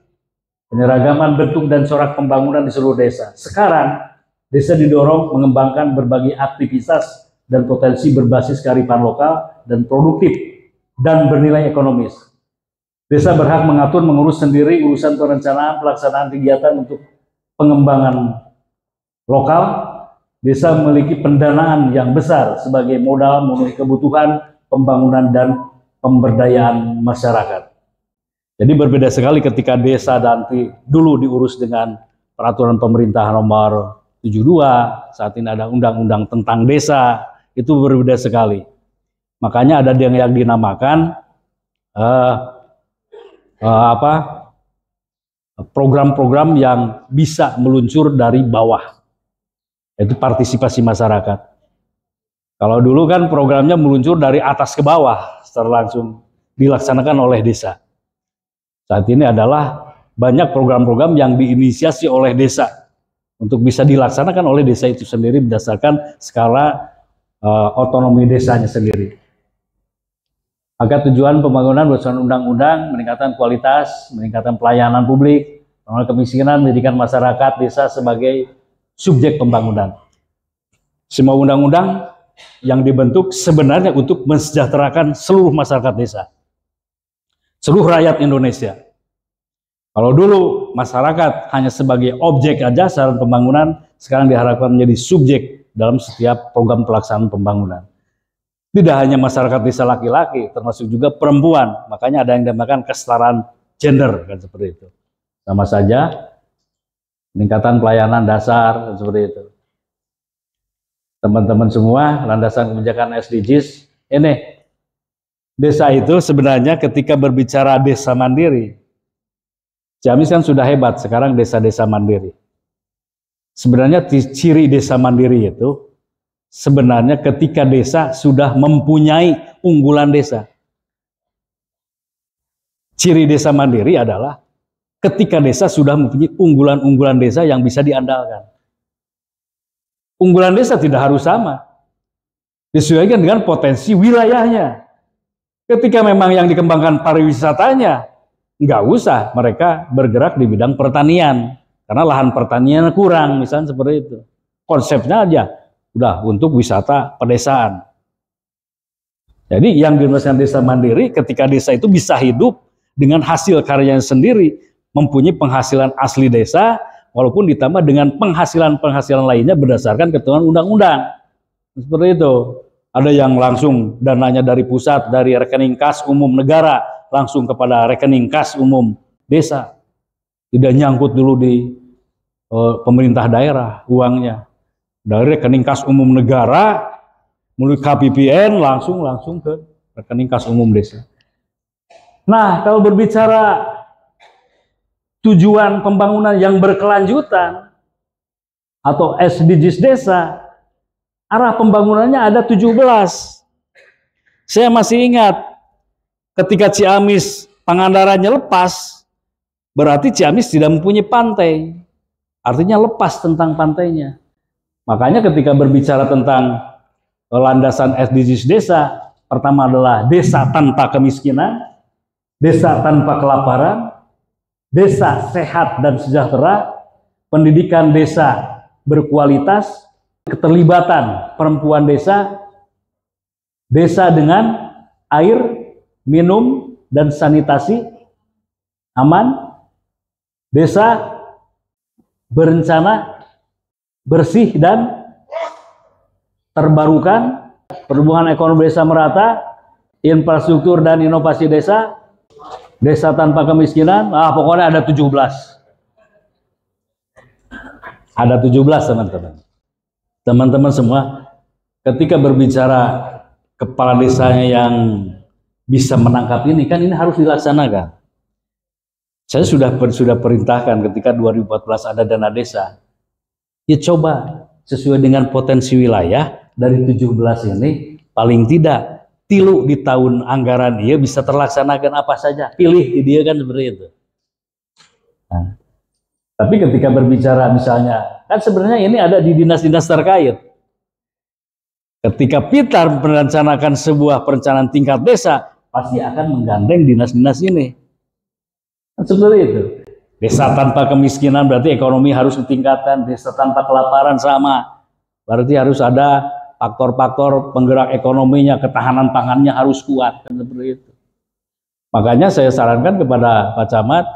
Penyeragaman bentuk dan corak pembangunan di seluruh desa. Sekarang, desa didorong mengembangkan berbagai aktivitas dan potensi berbasis kearifan lokal dan produktif dan bernilai ekonomis. Desa berhak mengatur mengurus sendiri urusan perencanaan pelaksanaan kegiatan untuk pengembangan lokal. Desa memiliki pendanaan yang besar sebagai modal memenuhi kebutuhan pembangunan dan pemberdayaan masyarakat. Jadi berbeda sekali ketika desa nanti dulu diurus dengan peraturan pemerintah nomor 72, saat ini ada undang-undang tentang desa, itu berbeda sekali. Makanya ada yang dinamakan program-program yang bisa meluncur dari bawah, yaitu partisipasi masyarakat. Kalau dulu kan programnya meluncur dari atas ke bawah, secara langsung dilaksanakan oleh desa. Saat ini adalah banyak program-program yang diinisiasi oleh desa, untuk bisa dilaksanakan oleh desa itu sendiri berdasarkan skala otonomi desanya sendiri. Maka tujuan pembangunan berdasarkan undang-undang, meningkatkan kualitas, meningkatkan pelayanan publik, penanggulangan kemiskinan, menjadikan masyarakat desa sebagai subjek pembangunan. Semua undang-undang yang dibentuk sebenarnya untuk mensejahterakan seluruh masyarakat desa, seluruh rakyat Indonesia. Kalau dulu masyarakat hanya sebagai objek aja saran pembangunan, sekarang diharapkan menjadi subjek dalam setiap program pelaksanaan pembangunan. Tidak hanya masyarakat desa laki-laki, termasuk juga perempuan. Makanya ada yang dinamakan kesetaraan gender, kan seperti itu. Sama saja peningkatan pelayanan dasar, kan seperti itu. Teman-teman semua, landasan kebijakan SDGs, ini desa itu sebenarnya ketika berbicara desa mandiri, Ciamis kan sudah hebat, sekarang desa-desa mandiri. Sebenarnya ciri desa mandiri itu, sebenarnya ketika desa sudah mempunyai unggulan desa. Ciri desa mandiri adalah ketika desa sudah mempunyai unggulan-unggulan desa yang bisa diandalkan. Unggulan desa tidak harus sama, disesuaikan dengan potensi wilayahnya. Ketika memang yang dikembangkan pariwisatanya, nggak usah mereka bergerak di bidang pertanian, karena lahan pertanian kurang, misalnya seperti itu. Konsepnya aja, udah untuk wisata pedesaan. Jadi yang dinamakan desa mandiri, ketika desa itu bisa hidup dengan hasil karyanya sendiri, mempunyai penghasilan asli desa, walaupun ditambah dengan penghasilan-penghasilan lainnya berdasarkan ketentuan undang-undang. Seperti itu. Ada yang langsung dananya dari pusat, dari rekening kas umum negara, langsung kepada rekening kas umum desa. Tidak nyangkut dulu di pemerintah daerah uangnya. Dari rekening kas umum negara, melalui KPPN, langsung ke rekening kas umum desa. Nah, kalau berbicara tujuan pembangunan yang berkelanjutan atau SDGs desa, arah pembangunannya ada 17. Saya masih ingat ketika Ciamis Pangandarannya lepas, berarti Ciamis tidak mempunyai pantai. Artinya lepas tentang pantainya. Makanya ketika berbicara tentang landasan SDGs desa, pertama adalah desa tanpa kemiskinan, desa tanpa kelaparan, desa sehat dan sejahtera, pendidikan desa berkualitas, keterlibatan perempuan desa, desa dengan air, minum, dan sanitasi aman, desa berencana, bersih, dan terbarukan, pertumbuhan ekonomi desa merata, infrastruktur dan inovasi desa, desa tanpa kemiskinan, pokoknya ada 17. Ada 17 teman-teman. Teman-teman semua, ketika berbicara kepala desanya yang bisa menangkap ini, kan ini harus dilaksanakan. Saya sudah perintahkan ketika 2014 ada dana desa. Ya coba sesuai dengan potensi wilayah dari 17 ini, paling tidak tilu di tahun anggaran dia bisa terlaksanakan apa saja, pilih di dia, kan seperti itu. Nah, tapi ketika berbicara misalnya, kan sebenarnya ini ada di dinas-dinas terkait. Ketika Pitar merencanakan sebuah perencanaan tingkat desa, pasti akan menggandeng dinas-dinas ini. Kan seperti itu. Desa tanpa kemiskinan berarti ekonomi harus ditingkatkan, desa tanpa kelaparan sama. Berarti harus ada faktor-faktor penggerak ekonominya, ketahanan pangannya harus kuat, kan seperti itu. Makanya saya sarankan kepada Pak Camat,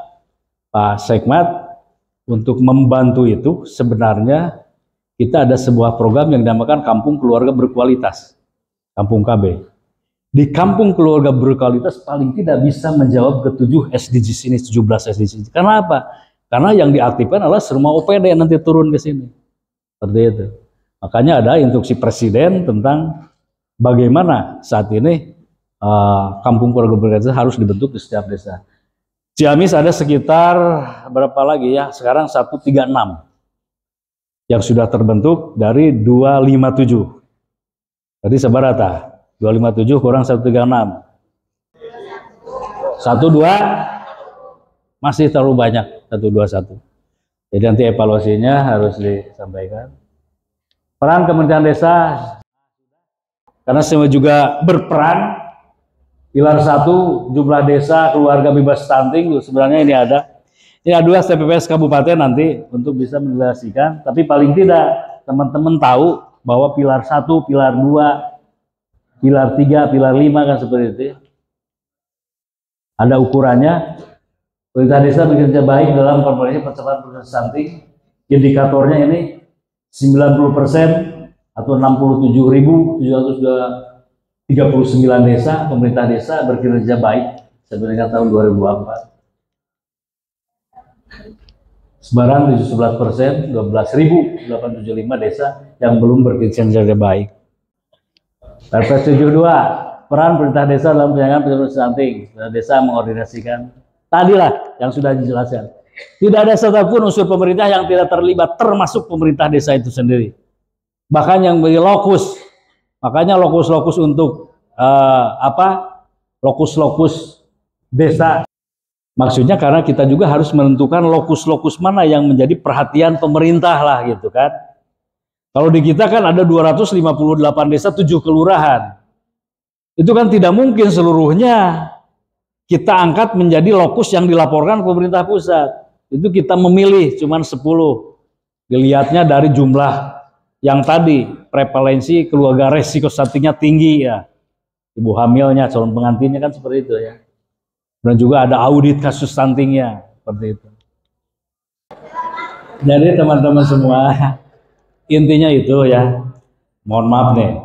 Pak Sekmat, untuk membantu itu. Sebenarnya kita ada sebuah program yang dinamakan Kampung Keluarga Berkualitas, Kampung KB. Di Kampung Keluarga Berkualitas paling tidak bisa menjawab ke-7 SDGs ini, 17 SDGs. Karena apa? Karena yang diaktifkan adalah semua OPD yang nanti turun ke sini. Seperti itu. Makanya ada instruksi Presiden tentang bagaimana saat ini Kampung Keluarga Berkualitas harus dibentuk di setiap desa. Ciamis ada sekitar berapa lagi ya? Sekarang 136 yang sudah terbentuk dari 257. Tadi seberapa? 257 kurang 136. 12 masih terlalu banyak, 121. Jadi nanti evaluasinya harus disampaikan. Peran Kementerian Desa, karena semua juga berperan. Pilar 1, jumlah desa, keluarga bebas stunting, sebenarnya ini ada. Ini ada 2 TPPS kabupaten nanti untuk bisa menjelaskan. Tapi paling tidak teman-teman tahu bahwa pilar 1, pilar 2, pilar 3, pilar 5 kan seperti itu ya. Ada ukurannya. Pemerintah desa bekerja baik dalam koordinasi percepatan proses stunting. Indikatornya ini 90% atau 67.739 desa, pemerintah desa berkinerja baik sebenarnya tahun 2024. Sebaran 11%, 12.875 desa yang belum berkinerja baik. Perpres 72, peran pemerintah desa dalam penanganan pencegahan stunting. Desa mengordinasikan tadilah yang sudah dijelaskan. Tidak ada satupun unsur pemerintah yang tidak terlibat, termasuk pemerintah desa itu sendiri. Bahkan yang beri lokus, makanya lokus-lokus untuk lokus-lokus desa. Maksudnya karena kita juga harus menentukan lokus-lokus mana yang menjadi perhatian pemerintah lah gitu kan. Kalau di kita kan ada 258 desa, 7 kelurahan. Itu kan tidak mungkin seluruhnya kita angkat menjadi lokus yang dilaporkan ke pemerintah pusat. Itu kita memilih cuman 10. Dilihatnya dari jumlah yang tadi, prevalensi keluarga resiko stuntingnya tinggi ya. Ibu hamilnya, calon pengantinnya kan seperti itu ya. Dan juga ada audit kasus stuntingnya, seperti itu. Jadi teman-teman semua, intinya itu ya. Mohon maaf nih.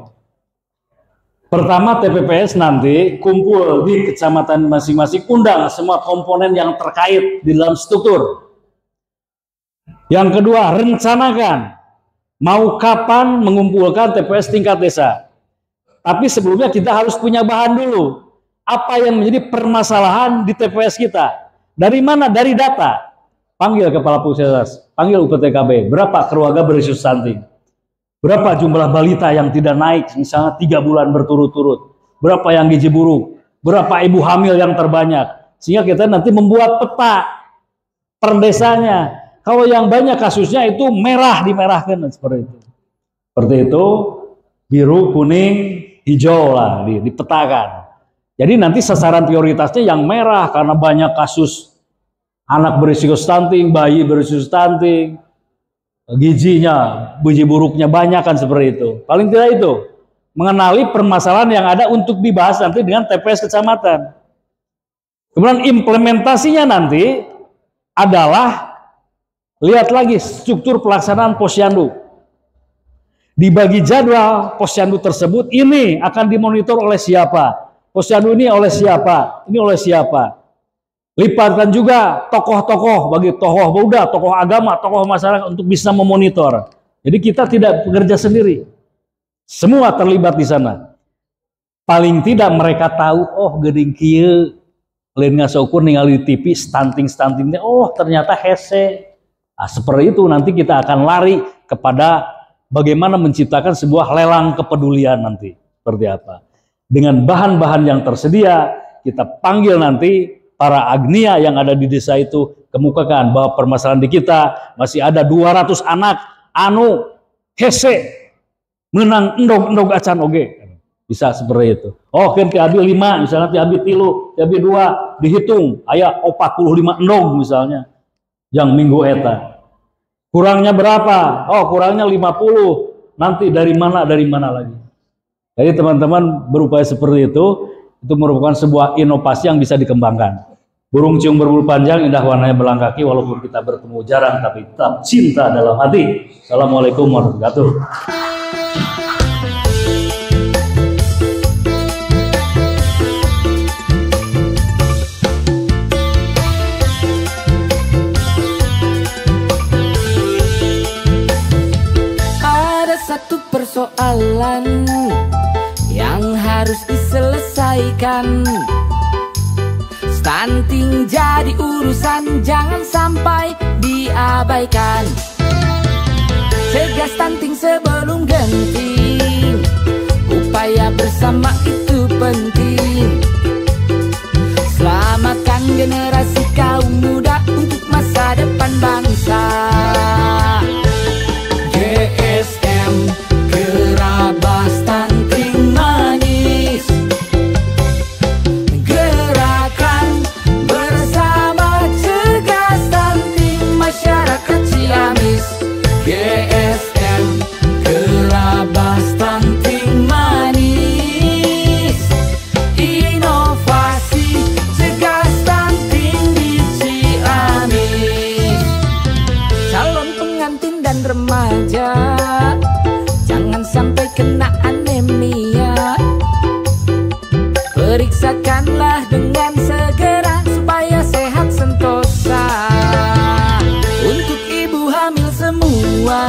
Pertama TPPS nanti kumpul di kecamatan masing-masing, undang semua komponen yang terkait di dalam struktur. Yang kedua, rencanakan mau kapan mengumpulkan TPS tingkat desa. Tapi sebelumnya kita harus punya bahan dulu. Apa yang menjadi permasalahan di TPS kita? Dari mana? Dari data. Panggil Kepala Puskesmas, panggil UPTKB, berapa keluarga berisiko stunting? Berapa jumlah balita yang tidak naik, misalnya 3 bulan berturut-turut? Berapa yang gizi buruk? Berapa ibu hamil yang terbanyak? Sehingga kita nanti membuat peta per desanya. Kalau yang banyak kasusnya itu merah, dimerahkan seperti itu. Seperti itu, biru, kuning, hijau lah dipetakan. Jadi nanti sasaran prioritasnya yang merah karena banyak kasus anak berisiko stunting, bayi berisiko stunting, gizinya, gizi buruknya banyak kan seperti itu. Paling tidak itu, mengenali permasalahan yang ada untuk dibahas nanti dengan TPS kecamatan. Kemudian implementasinya nanti adalah lihat lagi struktur pelaksanaan posyandu. Dibagi jadwal posyandu tersebut, ini akan dimonitor oleh siapa? Posyandu ini oleh siapa? Ini oleh siapa? Lipatkan juga tokoh-tokoh, bagi tokoh muda, tokoh agama, tokoh masyarakat untuk bisa memonitor. Jadi kita tidak bekerja sendiri. Semua terlibat di sana. Paling tidak mereka tahu, oh geding kieu lain ngasaukur ningali di TV stunting-stuntingnya, oh ternyata hese. Nah, seperti itu nanti kita akan lari kepada bagaimana menciptakan sebuah lelang kepedulian nanti. Seperti apa? Dengan bahan-bahan yang tersedia, kita panggil nanti para agnia yang ada di desa itu, kemukakan bahwa permasalahan di kita masih ada 200 anak anu hese menang endog-endog acan oge. Bisa seperti itu. Oh kan ti abi 5 misalnya, ti abi 3, ti abi 2 dihitung aya 45 endog misalnya yang minggu eta. Kurangnya berapa? Oh kurangnya 50. Nanti dari mana lagi. Jadi teman-teman berupaya seperti itu merupakan sebuah inovasi yang bisa dikembangkan. Burung ciung berbulu panjang, indah warnanya belang kaki, walaupun kita bertemu jarang, tapi tetap cinta dalam hati. Assalamualaikum warahmatullahi wabarakatuh. Ada satu persoalan yang harus diselesaikan. Stunting jadi urusan, jangan sampai diabaikan. Cegah stunting sebelum genting, upaya bersama itu penting. Selamatkan generasi kaum muda untuk masa depan bangsa. GSM Gerabah Stunting Manis, gerakan bersama cegah stunting masyarakat Ciamis. GSM Gerabah periksakanlah dengan segera supaya sehat sentosa. Untuk ibu hamil semua,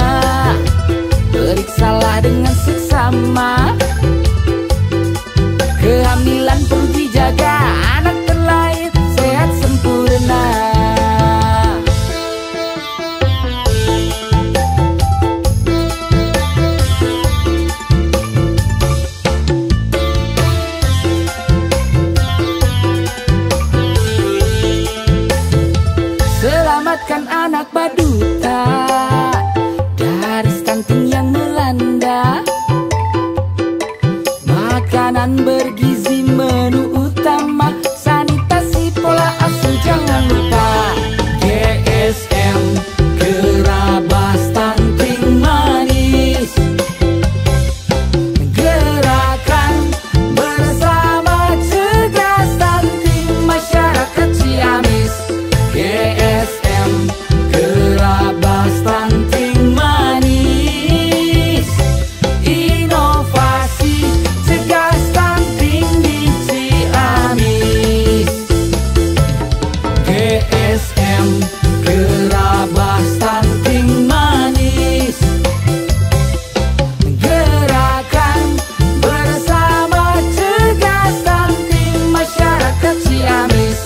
periksalah dengan seksama. Kehamilan perlu dijaga, anak terlahir sehat sempurna. Selamatkan anak baduta dari stunting yang melanda. Makanan bergizi menu utama, sanitasi pola asuh jangan lupa. GSM Kerabah Stunting Manis, gerakan bersama cegah stunting masyarakat Ciamis. GSM Kerabah Stunting Manis, inovasi cegah stunting di Ciamis. GSM Kerabah Stunting Manis, gerakan bersama cegah stunting masyarakat Ciamis.